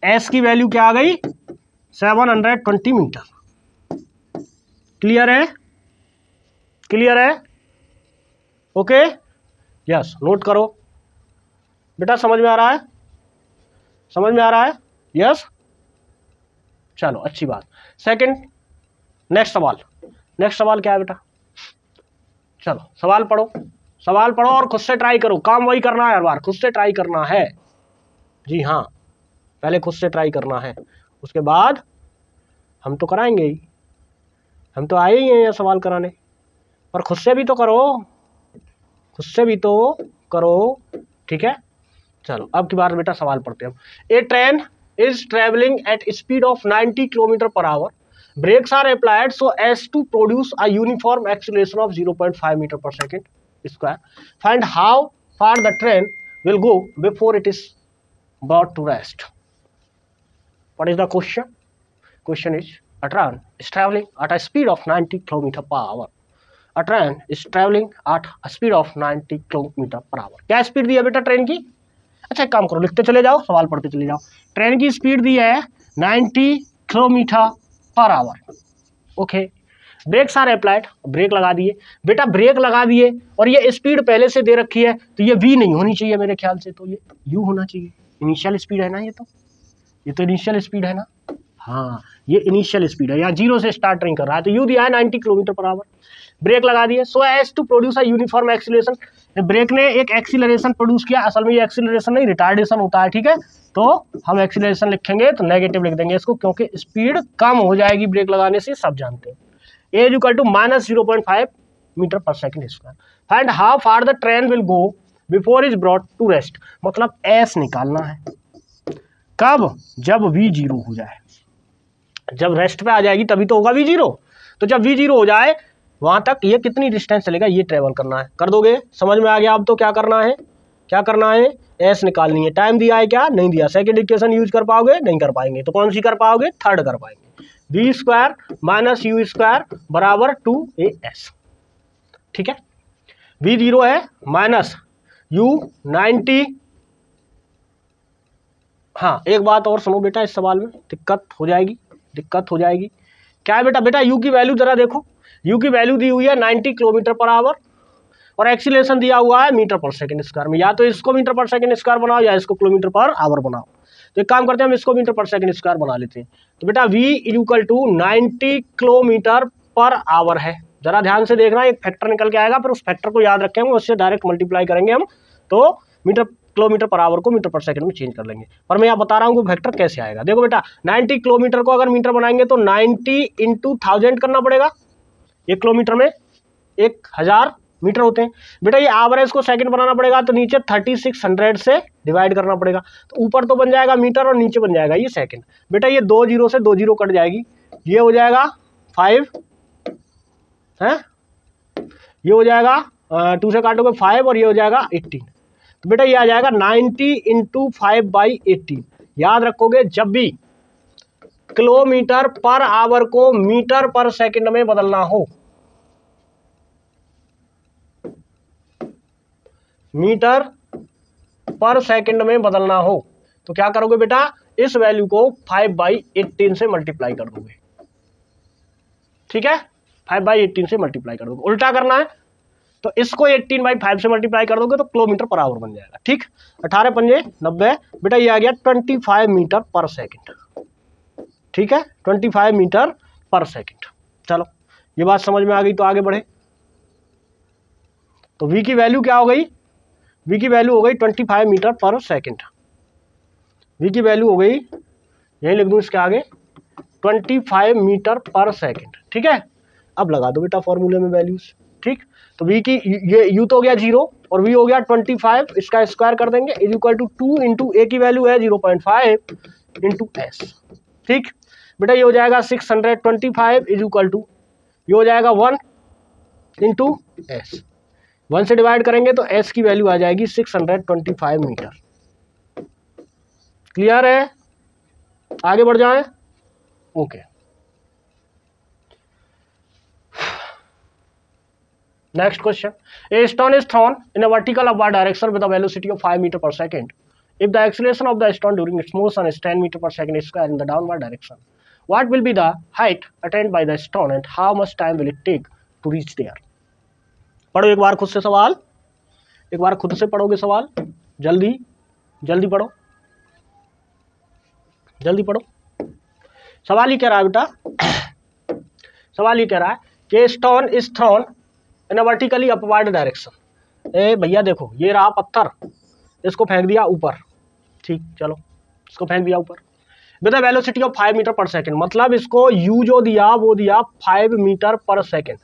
s की वैल्यू क्या आ गई 720 मीटर। क्लियर है, क्लियर है, ओके, यस, नोट करो बेटा, समझ में आ रहा है, समझ में आ रहा है, यस। चलो अच्छी बात। सेकंड, नेक्स्ट सवाल, नेक्स्ट सवाल क्या है बेटा, चलो सवाल पढ़ो, सवाल पढ़ो और खुद से ट्राई करो। काम वही करना है हर बार, खुद से ट्राई करना है। जी हाँ, पहले खुद से ट्राई करना है, उसके बाद हम तो कराएंगे ही, हम तो आए ही हैं ये सवाल कराने, पर खुद से भी तो करो, खुद से भी तो करो। ठीक है, चलो अब की बार बेटा सवाल पढ़ते हैं हम। A train is travelling at speed of 90 kilometre per hour, brakes are applied so as to produce a uniform acceleration of 0.5 meter per second square. Find how far the train will go before it is brought to rest. What is the question? Question is, a train is traveling at a speed of 90 km per hour. A train is traveling at a speed of 90 km per hour. क्या speed दी है बेटा train की? अच्छा एक काम करो, लिखते चले जाओ, सवाल पढ़ते चले जाओ। ट्रेन की स्पीड दी है 90 kilometre per hour. Okay, brakes are applied, brake लगा दिए बेटा, ब्रेक लगा दिए और ये स्पीड पहले से दे रखी है, तो ये v नहीं होनी चाहिए मेरे ख्याल से, तो ये u होना चाहिए। इनिशियल स्पीड है ना, ये तो इनिशियल स्पीड है ना, हाँ ये इनिशियल स्पीड है, यहाँ 0 से स्टार्ट नहीं कर रहा है, तो u दिया है 90 किलोमीटर पर आवर। ब्रेक लगा दिए, so as to produce a uniform acceleration, brake ने एक एक्सीलरेशन प्रोड्यूस किया, असल में ये एक्सीलरेशन नहीं रिटार्डेशन होता है। ठीक है, तो हम एक्सीलरेशन लिखेंगे तो नेगेटिव लिख देंगे इसको, क्योंकि स्पीड कम हो जाएगी ब्रेक लगाने से, सब जानते हैं। A is equal to minus 0.5 metre per second square. Find how far the train will go before is brought to rest, मतलब एस निकालना है कब, जब v 0 हो जाए, जब रेस्ट पे आ जाएगी तभी तो होगा v 0। तो जब v 0 हो जाए वहां तक ये कितनी डिस्टेंस चलेगा, ये ट्रेवल करना है। कर दोगे, समझ में आ गया। अब तो क्या करना है, क्या करना है, एस निकालनी है। टाइम दिया है क्या, नहीं दिया। सेकंड इक्वेशन यूज कर पाओगे, नहीं कर पाएंगे, तो कौन सी कर पाओगे, थर्ड कर पाएंगे। V square minus U square बराबर 2as। ठीक है, v 0 है माइनस u 90। हाँ एक बात और सुनो बेटा, इस सवाल में दिक्कत हो जाएगी, दिक्कत हो जाएगी। क्या है बेटा, बेटा u की वैल्यू जरा देखो, u की वैल्यू दी हुई है 90 किलोमीटर पर आवर और एक्सीलरेशन दिया हुआ है मीटर पर सेकंड स्क्वायर में। या तो इसको मीटर पर सेकंड स्क्वायर बनाओ या इसको किलोमीटर पर आवर बनाओ। तो एक काम करते हैं, हम इसको मीटर पर सेकंड स्क्वायर बना लेते हैं। तो बेटा v equal to 90 kilometre per hour है। जरा ध्यान से देखना, एक फैक्टर निकल के आएगा, पर उस फैक्टर को याद रखेंगे, उससे डायरेक्ट मल्टीप्लाई करेंगे हम, तो किलोमीटर पर आवर को मीटर पर सेकंड में चेंज कर लेंगे। पर मैं यहाँ बता रहा हूँ कि वेक्टर कैसे आएगा। देखो बेटा 90 किलोमीटर को अगर मीटर बनाएंगे तो 90 इंटू 1000 करना पड़ेगा। 1 किलोमीटर में 1000 मीटर होते हैं। बेटा ये एवरेज को सेकंड बनाना पड़ेगा, तो नीचे 3600 से डिवाइड करना पड़ेगा। तो ऊपर तो बन जाएगा मीटर और नीचे बन जाएगा ये सेकंड। बेटा ये 2 जीरो से 2 जीरो कट जाएगी, ये हो जाएगा 5 है, ये हो जाएगा 2 से काटोगे 5 और ये हो जाएगा 18। तो बेटा ये आ जाएगा 90 इंटू 5/18। याद रखोगे जब भी किलोमीटर पर आवर को मीटर पर सेकंड में बदलना हो, मीटर पर सेकंड में बदलना हो, तो क्या करोगे बेटा, इस वैल्यू को 5/18 से मल्टीप्लाई कर दोगे। ठीक है, 5/18 से मल्टीप्लाई कर दोगे। उल्टा करना है तो इसको 18/5 से मल्टीप्लाई कर दोगे तो किलोमीटर पर आवर बन जाएगा। ठीक, 18 पंजे 90। बेटा ये आ गया 25 मीटर पर सेकंड। ठीक है, 25 मीटर पर सेकंड। चलो ये बात समझ में आ गई, तो आगे बढ़े। तो v की वैल्यू क्या हो गई, v की वैल्यू हो गई 25 मीटर पर सेकंड। v की वैल्यू हो गई, यही लिख दूं इसके आगे, 25 मीटर पर सेकंड। ठीक है, अब लगा दो बेटा फॉर्मूले में वैल्यूज। ठीक, तो v की ये u तो हो गया 0 और v हो गया 25, इसका स्क्वायर कर देंगे, is equal to 2 into a की वैल्यू है 0.5 इंटू s। ठीक बेटा ये हो जाएगा 625 इज इक्वल टू, ये हो जाएगा 1 इंटू s। 1 से डिवाइड करेंगे तो s की वैल्यू आ जाएगी 625 मीटर। क्लियर है, आगे बढ़ जाएं। Okay, next question. A stone is thrown in a vertical upward direction with a velocity of 5 meter per second. If the acceleration of the stone during its motion is 10 meter per second square in the downward direction, what will be the height attained by the stone and how much time will it take to reach there? पढ़ो एक बार खुद से सवाल, एक बार खुद से पढ़ोगे सवाल, जल्दी जल्दी पढ़ो, जल्दी पढ़ो। सवाल ये कह रहा है बेटा, सवाल ये कह रहा है कि stone is thrown in a vertically upward direction. ए भैया देखो, ये रहा पत्थर, इसको फेंक दिया ऊपर। ठीक, चलो इसको फेंक दिया ऊपर with a velocity of 5 metre per second. मतलब इसको u जो दिया वो दिया 5 मीटर पर सेकंड,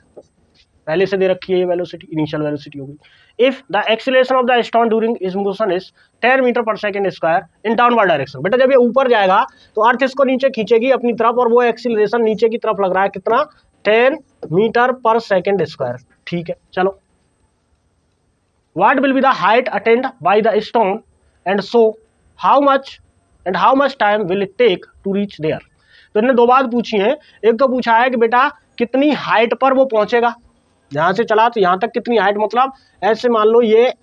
पहले से दे रखी है ये वेलोसिटी, इनिशियल वेलोसिटी होगी। If the acceleration of the stone during is motion is 10 metre per second square in downward direction. बेटा जब ये ऊपर जाएगा तो अर्थ इसको नीचे खींचेगी अपनी तरफ, और वो एक्सीलरेशन नीचे की तरफ लग रहा है कितना, 10 मीटर पर सेकंड स्क्वायर। ठीक है, चलो what will be the height attained by the stone and so how much time will it take to reach there. तो इन्होंने दो बात पूछी है। एक तो पूछा है कि बेटा कितनी हाइट पर वो पहुंचेगा, यहां से चला तो यहां तक कितनी हाइट, मतलब ऐसे मान लो ये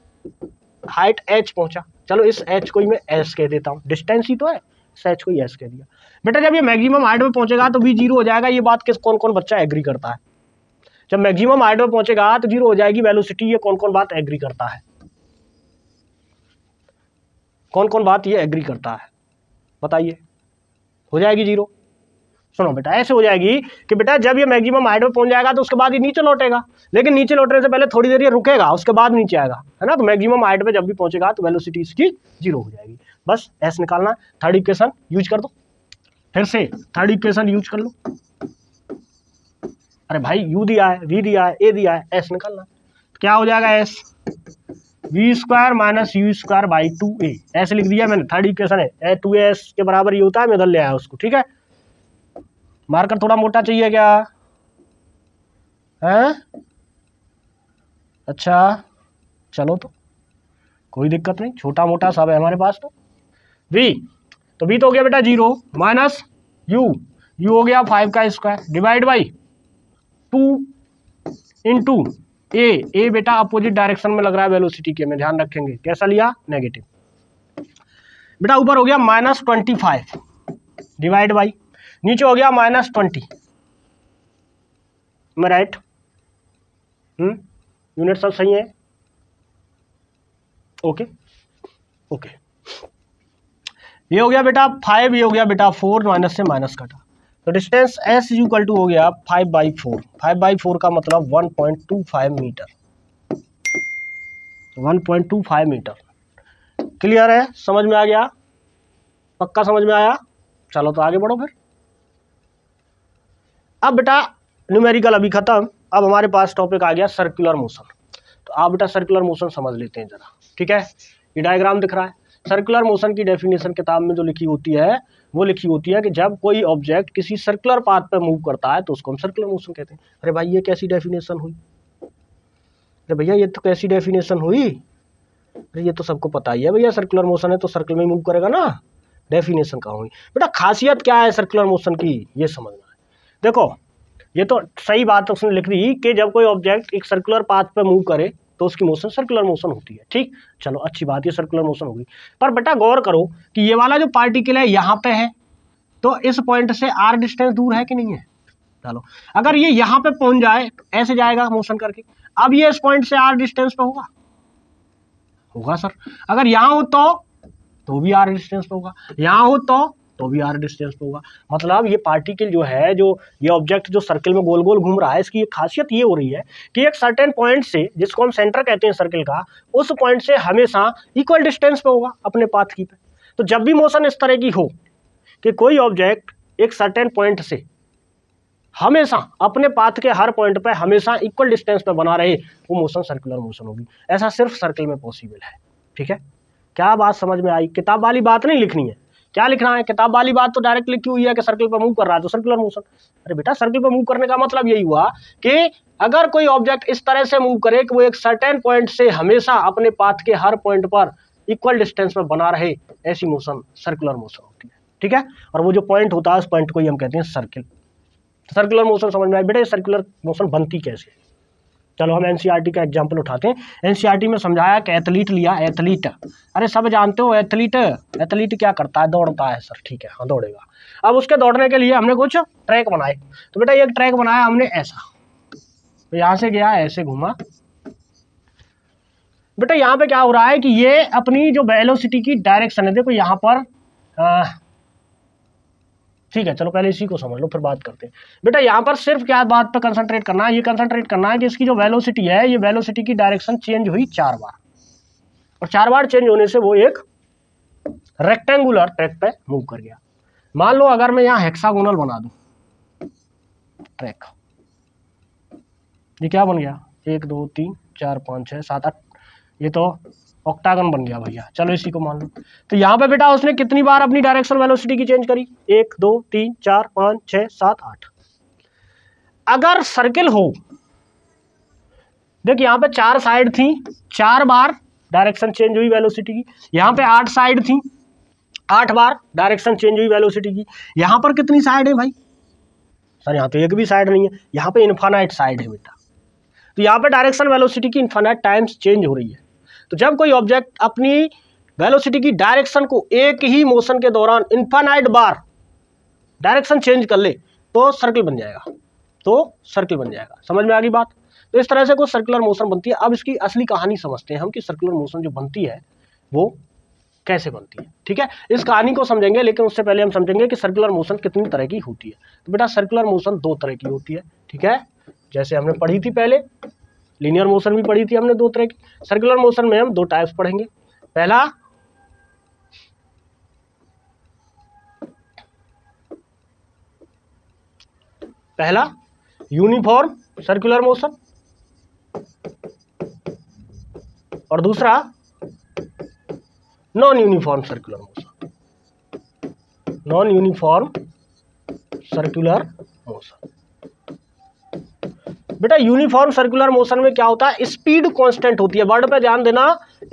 हाइट h पहुंचा, चलो इस h को ही मैं s कह देता हूं, डिस्टेंस ही तो है, इस h को ही s कह दिया। बेटा जब ये मैक्सिमम हाइट पे पहुंचेगा तो भी 0 हो जाएगा। ये बात किस कौन कौन बच्चा एग्री करता है, जब मैक्सिमम हाइट पे पहुंचेगा तो 0 हो जाएगी वेलोसिटी। ये कौन कौन बात एग्री करता है, कौन कौन बात ये एग्री करता है, बताइए। हो जाएगी 0। सुनो बेटा ऐसे हो जाएगी कि बेटा जब ये मैक्सिमम हाइट पे पहुंच जाएगा तो उसके बाद ये नीचे लौटेगा, लेकिन नीचे लौटने से पहले थोड़ी देर ये रुकेगा, उसके बाद नीचे आएगा, है ना। तो मैक्सिमम हाइट पे जब भी पहुंचेगा तो वेलोसिटी इसकी 0 हो जाएगी। बस एस निकालना। थर्ड इक्वेशन यूज कर दो, फिर से थर्ड इक्वेशन यूज कर लो। अरे भाई यू दिया है, वी दिया है, ए दिया है, एस निकालना। तो क्या हो जाएगा, S V square minus U square by 2a। ऐसे लिख दिया मैंने, थर्ड इक्वेशन है, 2s के बराबर ये होता है, मैं इधर ले आया उसको। ठीक है, मार्कर थोड़ा मोटा चाहिए क्या है? अच्छा चलो, तो कोई दिक्कत नहीं, छोटा मोटा सब है हमारे पास। तो v तो v तो हो गया बेटा 0 माइनस u हो गया 5 का स्क्वायर डिवाइड बाई 2 इंटू ए बेटा अपोजिट डायरेक्शन में लग रहा है वेलोसिटी के, में ध्यान रखेंगे कैसा लिया, नेगेटिव। बेटा ऊपर हो गया -25 डिवाइड बाई, नीचे हो गया -20। मैं राइट, यूनिट सब सही है। ओके ओके, ये हो गया बेटा 5, ये हो गया बेटा 4, माइनस से माइनस कटा, तो डिस्टेंस s इक्वल टू हो गया 5/4। 5/4 का मतलब 1.25 मीटर, 1.25 मीटर। क्लियर है, समझ में आ गया, पक्का समझ में आया। चलो तो आगे बढ़ो फिर। अब बेटा न्यूमेरिकल अभी खत्म, अब हमारे पास टॉपिक आ गया सर्कुलर मोशन। तो आप बेटा सर्कुलर मोशन समझ लेते हैं जरा, ठीक है। ये डायग्राम दिख रहा है, सर्कुलर मोशन की डेफिनेशन किताब में जो लिखी होती है वो लिखी होती है कि जब कोई ऑब्जेक्ट किसी सर्कुलर पाथ पर मूव करता है तो उसको हम सर्कुलर मोशन कहते हैं। अरे भाई ये कैसी डेफिनेशन हुई, अरे भैया ये तो कैसी डेफिनेशन हुई, अरे ये तो सबको पता ही है भैया, सर्कुलर मोशन है तो सर्कल में मूव करेगा ना, डेफिनेशन कहाँ हुई। बेटा खासियत क्या है सर्कुलर मोशन की, ये समझना है। देखो ये तो सही बात उसने लिख दी कि जब कोई ऑब्जेक्ट एक सर्कुलर पाथ पर मूव करे तो उसकी मोशन सर्कुलर मोशन होती है, ठीक। चलो अच्छी बात है, सर्कुलर मोशन होगी। पर बेटा गौर करो कि ये वाला जो पार्टिकल है यहाँ पे है, तो इस पॉइंट से r डिस्टेंस दूर है कि नहीं है। चलो अगर ये यहाँ पे पहुंच जाए तो ऐसे जाएगा मोशन करके, अब ये इस पॉइंट से r डिस्टेंस पे होगा, होगा सर। अगर यहाँ हो तो भी r डिस्टेंस पे होगा, यहाँ हो तो भी r डिस्टेंस पे होगा। मतलब ये पार्टिकल जो है, जो ये ऑब्जेक्ट जो सर्कल में गोल गोल घूम रहा है, इसकी एक खासियत ये हो रही है कि एक सर्टेन पॉइंट से, जिसको हम सेंटर कहते हैं सर्कल का, उस पॉइंट से हमेशा इक्वल डिस्टेंस पे होगा अपने पाथ की पे। तो जब भी मोशन इस तरह की हो कि कोई ऑब्जेक्ट एक सर्टेन पॉइंट से हमेशा अपने पाथ के हर पॉइंट पे हमेशा इक्वल डिस्टेंस पे बना रहे, वो मोशन सर्कुलर मोशन होगी। ऐसा सिर्फ सर्कल में पॉसिबल है, ठीक है। क्या बात समझ में आई, किताब वाली बात नहीं लिखनी है, क्या लिखना है, किताब वाली बात तो डायरेक्ट लिखी हुई है कि सर्कल पर मूव कर रहा है तो सर्कुलर मोशन। अरे बेटा सर्कल पर मूव करने का मतलब यही हुआ कि अगर कोई ऑब्जेक्ट इस तरह से मूव करे कि वो एक सर्टेन पॉइंट से हमेशा अपने पाथ के हर पॉइंट पर इक्वल डिस्टेंस में बना रहे, ऐसी मोशन सर्कुलर मोशन होती है, ठीक है। और वो जो पॉइंट होता है उस पॉइंट को ही हम कहते हैं सर्किल। सर्कुलर मोशन समझ में आया बेटा, सर्कुलर मोशन बनती कैसे। चलो हम एनसीईआरटी का एग्जांपल उठाते हैं। एनसीईआरटी में समझाया कि एथलीट लिया, एथलीट, अरे सब जानते हो एथलीट, एथलीट क्या करता है, दौड़ता है सर, ठीक है, हाँ दौड़ेगा। अब उसके दौड़ने के लिए हमने कुछ ट्रैक बनाए, तो बेटा एक ट्रैक बनाया हमने ऐसा, तो यहाँ से गया ऐसे घूमा। बेटा यहाँ पे क्या हो रहा है कि ये अपनी जो वेलोसिटी की डायरेक्शन है, देखो यहाँ पर ठीक है, चलो पहले इसी को समझ लो फिर बात करते हैं। बेटा यहाँ पर सिर्फ क्या बात पर कंसंट्रेट करना है, ये कंसंट्रेट करना है कि इसकी जो वेलोसिटी है, ये वेलोसिटी की डायरेक्शन चेंज हुई 4 बार, और 4 बार चेंज होने से वो एक रेक्टेंगुलर ट्रैक पे मूव कर गया। मान लो अगर मैं यहाँ हेक्सागोनल बना दूं ट्रैक, ये क्या बन गया, 1 2 3 4 5 6 7 8, ये तो ऑक्टागन बन गया भैया। चलो इसी को मान लो। तो यहाँ पे बेटा उसने कितनी बार अपनी डायरेक्शन वेलोसिटी की चेंज करी, 1 2 3 4 5 6 7 8। अगर सर्किल हो, देख यहाँ पे 4 साइड थी, 4 बार डायरेक्शन चेंज हुई वेलोसिटी की। यहाँ पे 8 साइड थी, 8 बार डायरेक्शन चेंज हुई वेलोसिटी की। यहाँ पर कितनी साइड है भाई, सर यहाँ तो एक भी साइड नहीं है, यहाँ पे इन्फानाइट साइड है बेटा। तो यहाँ पे डायरेक्शन वेलोसिटी की इन्फानाइट टाइम्स चेंज हो रही है। तो जब कोई ऑब्जेक्ट अपनी वेलोसिटी की डायरेक्शन को एक ही मोशन के दौरान इन्फानाइट बार डायरेक्शन चेंज कर ले तो सर्कल बन जाएगा, तो सर्कल बन जाएगा। समझ में आ गई बात। तो इस तरह से कोई सर्कुलर मोशन बनती है। अब इसकी असली कहानी समझते हैं हम कि सर्कुलर मोशन जो बनती है वो कैसे बनती है, ठीक है। इस कहानी को समझेंगे, लेकिन उससे पहले हम समझेंगे कि सर्कुलर मोशन कितनी तरह की होती है। तो बेटा सर्कुलर मोशन 2 तरह की होती है, ठीक है, जैसे हमने पढ़ी थी पहले। लीनियर मोशन भी पढ़ी थी हमने 2 तरह की। सर्कुलर मोशन में हम 2 टाइप्स पढ़ेंगे। पहला यूनिफॉर्म सर्कुलर मोशन और दूसरा non uniform circular motion. Non uniform circular motion. बेटा यूनिफॉर्म सर्कुलर मोशन में क्या होता है, स्पीड कांस्टेंट होती है। वर्ड पे ध्यान देना,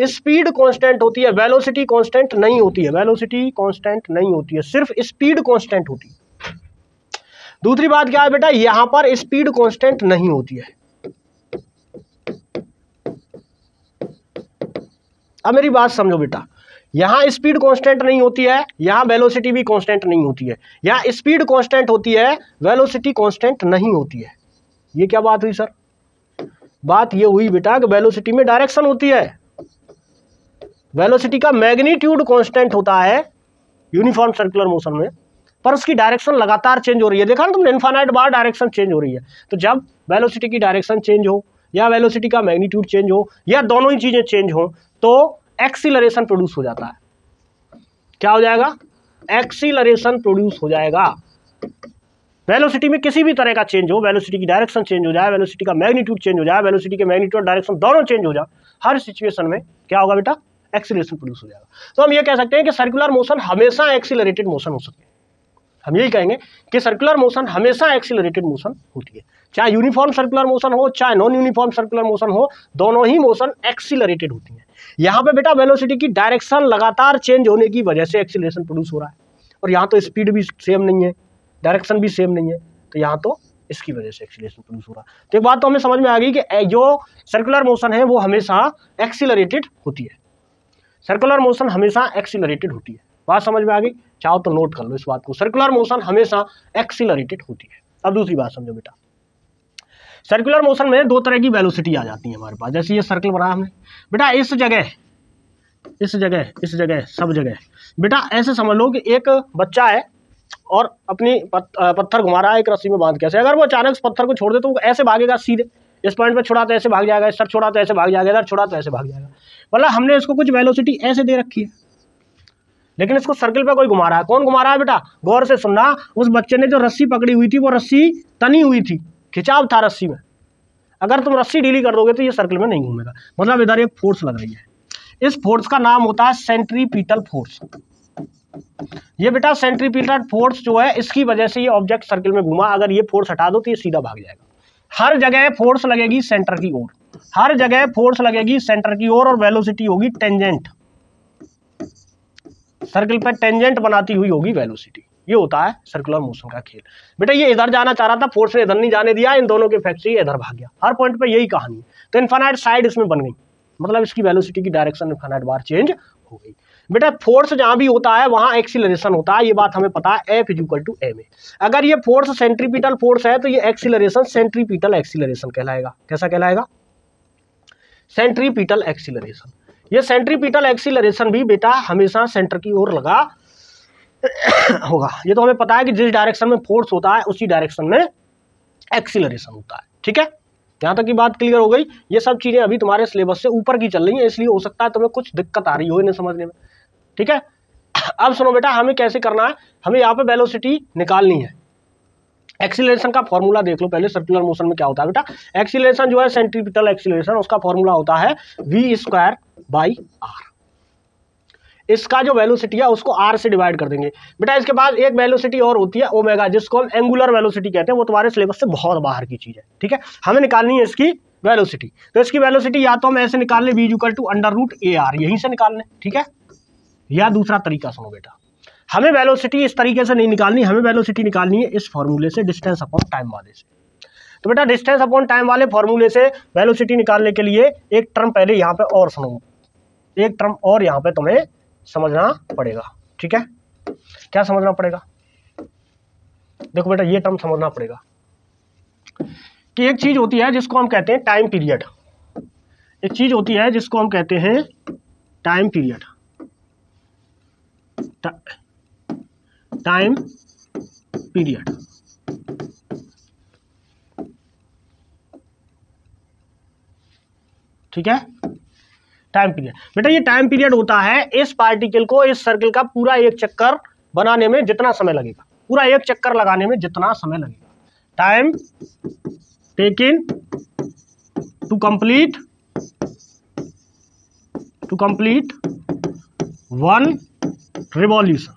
स्पीड कांस्टेंट होती है, वेलोसिटी कांस्टेंट नहीं होती है। वेलोसिटी कांस्टेंट नहीं होती है, सिर्फ स्पीड कांस्टेंट होती है। दूसरी बात क्या है बेटा, यहां पर स्पीड कांस्टेंट नहीं होती है। अब मेरी बात समझो बेटा, यहां स्पीड कांस्टेंट नहीं होती है, यहां वेलोसिटी भी कांस्टेंट नहीं होती है। यहां स्पीड कांस्टेंट होती है, वेलोसिटी कांस्टेंट नहीं होती है। ये क्या बात हुई सर? बात ये हुई बेटा कि वेलोसिटी में डायरेक्शन होती है, वेलोसिटी का मैग्नीट्यूड कांस्टेंट होता है, यूनिफॉर्म सर्कुलर मोशन में, पर उसकी डायरेक्शन लगातार चेंज हो रही है। देखा ना तुमने, इनफाइनाइट बार डायरेक्शन चेंज हो रही है। तो जब वेलोसिटी की डायरेक्शन चेंज हो या वेलोसिटी का मैग्नीट्यूड चेंज हो या दोनों ही चीजें चेंज हो तो एक्सीलरेशन प्रोड्यूस हो जाता है। क्या हो जाएगा? एक्सीलरेशन प्रोड्यूस हो जाएगा। वेलोसिटी में किसी भी तरह का चेंज हो, वेलोसिटी की डायरेक्शन चेंज हो जाए, वेलोसिटी का मैग्नीट्यूड चेंज हो जाए, वेलोसिटी के मैग्नीट्यूड डायरेक्शन दोनों चेंज हो जाए, हर सिचुएशन में क्या होगा बेटा? एक्सीलरेशन प्रोड्यूस हो जाएगा। तो हम ये कह सकते हैं कि सर्कुलर मोशन हमेशा एक्सीलरेटेड मोशन हो सकती है। हम यही कहेंगे कि सर्कुलर मोशन हमेशा एक्सीलरेटेड मोशन होती है, चाहे यूनिफॉर्म सर्कुलर मोशन हो चाहे नॉन यूनिफॉर्म सर्कुलर मोशन हो, दोनों ही मोशन एक्सीलरेटेड होती है। यहाँ पे बेटा वेलोसिटी की डायरेक्शन लगातार चेंज होने की वजह से एक्सीलरेशन प्रोड्यूस हो रहा है, और यहाँ तो स्पीड भी सेम नहीं है, डायरेक्शन भी सेम नहीं है, तो यहाँ तो इसकी वजह से एक्सीलरेशन प्रोड्यूस हो रहा है। तो एक बात तो हमें समझ में आ गई कि जो सर्कुलर मोशन है वो हमेशा एक्सीलरेटेड होती है। सर्कुलर मोशन हमेशा एक्सीलरेटेड होती है। बात समझ में आ गई? चाहो तो नोट कर लो इस बात को, सर्कुलर मोशन हमेशा एक्सीलरेटेड होती है। अब दूसरी बात समझो बेटा, सर्कुलर मोशन में दो तरह की वेलोसिटी आ जाती है हमारे पास। जैसे ये सर्कल बना हमने बेटा, इस जगह सब जगह बेटा ऐसे समझ लो कि एक बच्चा है और अपनी पत्थर घुमा रहा है एक रस्सी में बांध के। ऐसे अगर वो अचानक पत्थर को छोड़ दे तो वो ऐसे भागेगा सीधे, इस पॉइंट पे छोड़ा तो ऐसे भाग जाएगा, इस सर छोड़ा तो ऐसे भाग जाएगा, इधर छोड़ा तो ऐसे भाग जाएगा। मतलब हमने इसको कुछ वेलोसिटी ऐसे दे रखी है, लेकिन इसको सर्कल पे कोई घुमा रहा है। कौन घुमा रहा है बेटा? गौर से सुनना, उस बच्चे ने जो रस्सी पकड़ी हुई थी वो रस्सी तनी हुई थी, खिंचाव था रस्सी में। अगर तुम रस्सी ढीली कर दोगे तो ये सर्कल में नहीं घूमेगा। मतलब इधर एक फोर्स लग रही है, इस फोर्स का नाम होता है सेंट्रीपिटल फोर्स। ये बेटा सेंट्रीपिटल फोर्स जो है, इसकी वजह से ये ऑब्जेक्ट सर्कल में घूमा। अगर ये फोर्स हटा दो तो ये सीधा भाग जाएगा। हर जगह फोर्स लगेगी सेंटर की ओर, हर जगह फोर्स लगेगी सेंटर की ओर, और वेलोसिटी होगी टेंजेंट, सर्कल पर टेंजेंट बनाती हुई होगी वेलोसिटी। ये होता है सर्कुलर मोशन का खेल। बेटा ये इधर जाना चाह रहा था, फोर्स ने इधर नहीं जाने दिया, इन दोनों के इफेक्ट से इधर भाग गया। हर पॉइंट पे यही कहानी है। तो इनफाइनाइट साइड इसमें बन गई, मतलब इसकी वेलोसिटी की डायरेक्शन इनफाइनाइट बार चेंज हो गई। बेटा फोर्स जहां भी होता है वहां एक्सीलरेशन होता है, ये बात हमें पता है, F = ma। अगर ये फोर्स सेंट्रीपिटल फोर्स है तो ये एक्सीलरेशन सेंट्रीपिटल एक्सीलरेशन कहलाएगा। कैसा कहलाएगा? Centripetal acceleration. ये सेंट्रीपिटल एक्सीलरेशन भी बेटा हमेशा सेंटर की ओर लगा होगा। ये तो हमें पता है कि जिस डायरेक्शन में फोर्स होता है उसी डायरेक्शन में एक्सीलरेशन होता है। ठीक है, यहाँ तक की बात क्लियर हो गई। ये सब चीजें अभी तुम्हारे सिलेबस से ऊपर की चल रही हैं, इसलिए हो सकता है तुम्हें कुछ दिक्कत आ रही हो इन्हें समझने में। ठीक है, अब सुनो बेटा, हमें कैसे करना है। हमें यहाँ पे वेलोसिटी निकालनी है। एक्सीलरेशन का फॉर्मूला देख लो पहले। सर्कुलर मोशन में क्या होता है बेटा? एक्सीलरेशन जो है सेंट्रीपिटल एक्सीलरेशन, उसका फॉर्मूला होता है v²/r। इसका जो वेलोसिटी है उसको r से डिवाइड कर देंगे। बेटा इसके बाद एक वेलोसिटी और होती है ओमेगा, जिसको हम एंगुलर वेलोसिटी कहते हैं। वो तुम्हारे सिलेबस से बहुत बाहर की चीज है। ठीक है, हमें निकालनी है इसकी वेलोसिटी। तो इसकी वेलोसिटी या तो हम ऐसे निकाल लें, v = √ar, यहीं से निकाल लें। ठीक है, या दूसरा तरीका सुनो बेटा, हमें वेलोसिटी इस तरीके से नहीं निकालनी, हमें वेलोसिटी निकालनी है इस फॉर्मूले से, डिस्टेंस अपॉन टाइम वाले से। तो बेटा डिस्टेंस अपॉन टाइम वाले फॉर्मूले से वेलोसिटी निकालने के लिए एक टर्म पहले यहाँ पे और सुनो, एक टर्म और यहाँ पे तुम्हें समझना पड़ेगा। ठीक है, क्या समझना पड़ेगा? देखो बेटा ये टर्म समझना पड़ेगा कि एक चीज होती है जिसको हम कहते हैं टाइम पीरियड। एक चीज होती है जिसको हम कहते हैं टाइम पीरियड, टाइम पीरियड। ठीक है, टाइम पीरियड। बेटा ये टाइम पीरियड होता है इस पार्टिकल को इस सर्कल का पूरा एक चक्कर बनाने में जितना समय लगेगा, पूरा एक चक्कर लगाने में जितना समय लगेगा। Time taken to complete one revolution.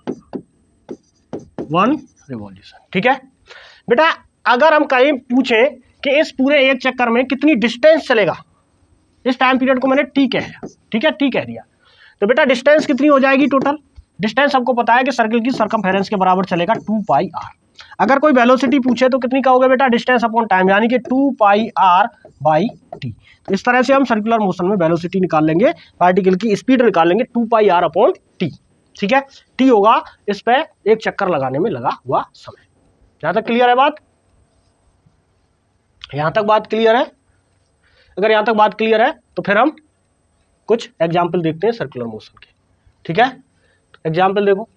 ठीक है बेटा, अगर हम कहीं पूछें कि इस पूरे एक चक्कर में कितनी डिस्टेंस चलेगा, इस टाइम पीरियड को मैंने टी कह दिया। ठीक है, टी कह दिया, तो बेटा डिस्टेंस कितनी हो जाएगी टोटल? डिस्टेंस हमको पता है कि सर्कल की सर्कमफेरेंस के बराबर चलेगा 2πr। अगर कोई वेलोसिटी पूछे तो कितनी कहोगे बेटा? डिस्टेंस अपॉन टाइम, यानी कि 2πr/t। तो इस तरह से हम सर्कुलर मोशन में वेलोसिटी निकाल लेंगे, पार्टिकल की स्पीड निकाल लेंगे 2πr/t। ठीक है, टी होगा इस पे एक चक्कर लगाने में लगा हुआ समय। यहां तक क्लियर है बात? यहां तक बात क्लियर है? अगर यहां तक बात क्लियर है तो फिर हम कुछ एग्जाम्पल देखते हैं सर्कुलर मोशन के। ठीक है, एग्जाम्पल देखो।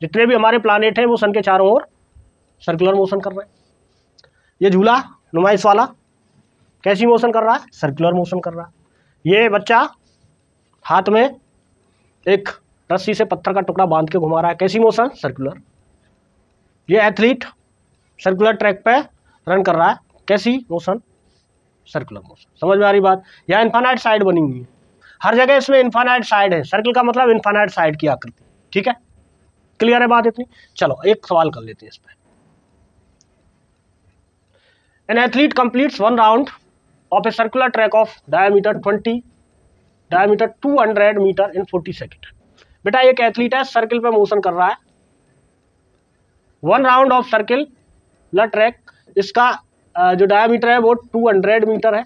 जितने भी हमारे प्लानेट हैं वो सन के चारों ओर सर्कुलर मोशन कर रहे हैं। ये झूला नुमाइश वाला कैसी मोशन कर रहा है? सर्कुलर मोशन कर रहा है। ये बच्चा हाथ में एक रस्सी से पत्थर का टुकड़ा बांध के घुमा रहा है, कैसी मोशन? सर्कुलर। ये एथलीट सर्कुलर ट्रैक पे रन कर रहा है, कैसी मोशन? Circular motion. समझ में आ रही बात? यहाँ इन्फानाइट साइड बनी हुई है, हर जगह इसमें इन्फानाइट साइड है। सर्कल का मतलब इन्फानाइट साइड की आकृति। ठीक है, क्लियर है बात इतनी? चलो एक सवाल कर लेते हैं इस पे। An athlete completes 1 round of a circular track of diameter 200 metre in 40 second. बेटा एक एथलीट है, सर्किल पे मोशन कर रहा है, 1 राउंड ऑफ सर्कुलर ट्रैक, इसका जो डायमीटर है वो 200 मीटर है,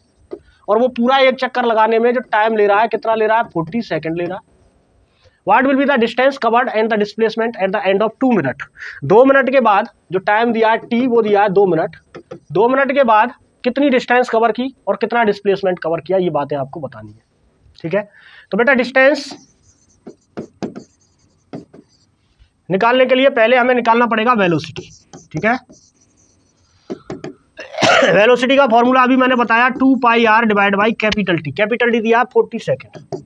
और वो पूरा एक चक्कर लगाने में जो टाइम ले रहा है, कितना ले रहा है? 40 सेकेंड ले रहा है। What will be the distance covered and the displacement at the end of 2 minute. 2 minute के बाद जो टाइम दिया है टी, वो दिया है 2 मिनट। 2 मिनट के बाद कितनी डिस्टेंस कवर की और कितना डिस्प्लेसमेंट कवर किया, ये बातें आपको बतानी है। ठीक है, तो बेटा डिस्टेंस निकालने के लिए पहले हमें निकालना पड़ेगा वेलोसिटी। ठीक है, वेलोसिटी का फॉर्मूला अभी मैंने बताया 2 pi r divide by capital T. Capital T दिया 40 सेकेंड।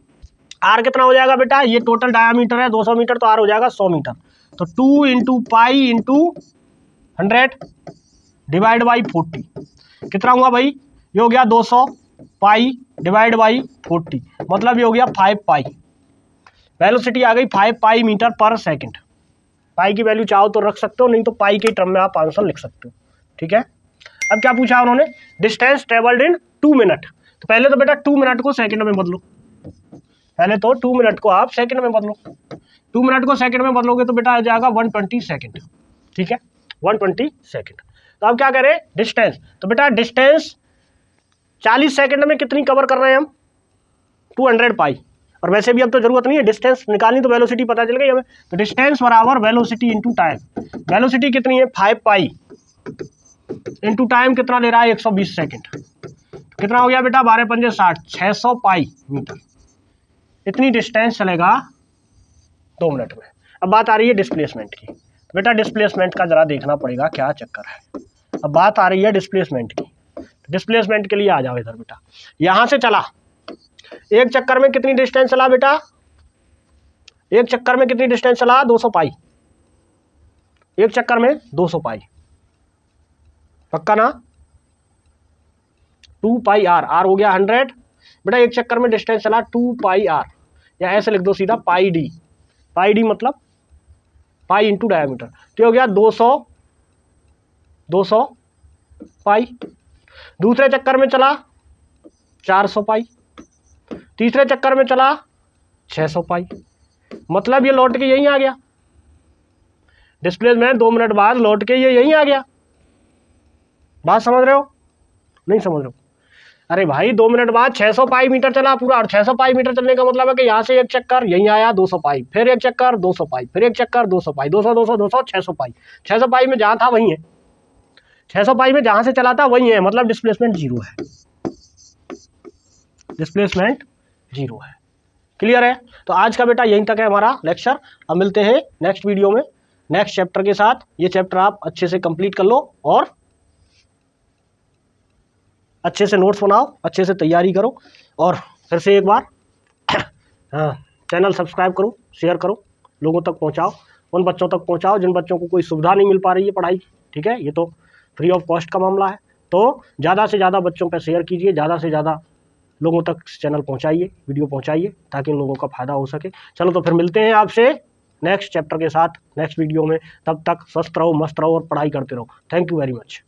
आर कितना हो जाएगा बेटा? ये टोटल डायमीटर है 200 मीटर, तो आर हो जाएगा 100 मीटर। तो 2 into pi into 100 divide by 40 कितना हुआ भाई? ये हो गया 200 पाई डिवाइड बाई 40, मतलब ये हो गया 5 पाई। वेलोसिटी आ गई 5 पाई मीटर पर सेकंड। पाई की वैल्यू चाहो तो रख सकते हो, नहीं तो पाई के टर्म में आप आंसर लिख सकते हो। ठीक है, अब क्या पूछा उन्होंने? Distance travelled in 2 minute. तो पहले तो बेटा 2 मिनट को सेकंड में बदलो, पहले तो 2 मिनट को आप सेकंड में बदलो। 2 मिनट को सेकंड में बदलोगे तो बेटा आ जाएगा 120 सेकंड। ठीक है, 120 सेकंड। तो अब क्या करें? डिस्टेंस। तो बेटा डिस्टेंस 40 सेकंड में कितनी कवर कर रहे हैं हम? 200 पाई। और वैसे भी अब तो जरूरत नहीं है डिस्टेंस निकालनी, तो वेलोसिटी पता चल गई हमें। तो डिस्टेंस बराबर वेलोसिटी इंटू टाइम। वेलोसिटी कितनी है? 5 पाई इंटू टाइम कितना ले रहा है? 120 सेकंड। कितना हो गया बेटा? 12 पंजे 60, 600 पाई मीटर। इतनी डिस्टेंस चलेगा 2 मिनट में। अब बात आ रही है डिस्प्लेसमेंट की। तो बेटा डिस्प्लेसमेंट का जरा देखना पड़ेगा क्या चक्कर है। अब बात आ रही है डिस्प्लेसमेंट की। डिस्प्लेसमेंट के लिए आ जाओ इधर बेटा। यहां से चला, एक चक्कर में कितनी डिस्टेंस चला बेटा? एक चक्कर में कितनी डिस्टेंस चला? 200 पाई। एक चक्कर में 200 पाई, पक्का ना? 2 पाई आर, आर हो गया 100। बेटा एक चक्कर में डिस्टेंस चला 2 पाई आर, या ऐसे लिख दो सीधा पाई डी। पाई डी मतलब पाई इंटू डायमीटर। तो हो गया 200 पाई। दूसरे चक्कर में चला 400 पाई। तीसरे चक्कर में चला 600 पाई। मतलब ये लौट के यहीं आ गया। डिस्प्लेसमेंट 2 मिनट बाद लौट के ये यहीं आ गया। बात समझ रहे हो? नहीं समझ रहे हो? अरे भाई 2 मिनट बाद 600 पाई मीटर चला पूरा, और 600 पाई मीटर चलने का मतलब है कि यहाँ से एक चक्कर यहीं आया 200 पाई, फिर एक चक्कर 200 पाई, फिर एक चक्कर 200 पाई, 200 200 200 600 पाई। 600 पाई में जहाँ था वहीं है, 600 पाई में जहाँ से चला था वहीं है, मतलब डिस्प्लेसमेंट 0 है। डिस्प्लेसमेंट 0 है। क्लियर है? तो आज का बेटा यहीं तक है हमारा लेक्चर। अब मिलते हैं नेक्स्ट वीडियो में नेक्स्ट चैप्टर के साथ। ये चैप्टर आप अच्छे से कंप्लीट कर लो और अच्छे से नोट्स बनाओ, अच्छे से तैयारी करो, और फिर से एक बार चैनल सब्सक्राइब करो, शेयर करो, लोगों तक पहुंचाओ, उन बच्चों तक पहुंचाओ जिन बच्चों को कोई सुविधा नहीं मिल पा रही है पढ़ाई की। ठीक है, ये तो फ्री ऑफ कॉस्ट का मामला है। तो ज़्यादा से ज़्यादा बच्चों पर शेयर कीजिए, ज़्यादा से ज़्यादा लोगों तक चैनल पहुँचाइए, वीडियो पहुँचाइए, ताकि उन लोगों का फ़ायदा हो सके। चलो तो फिर मिलते हैं आपसे नेक्स्ट चैप्टर के साथ नेक्स्ट वीडियो में। तब तक स्वस्थ रहो, मस्त रहो और पढ़ाई करते रहो। Thank you very much.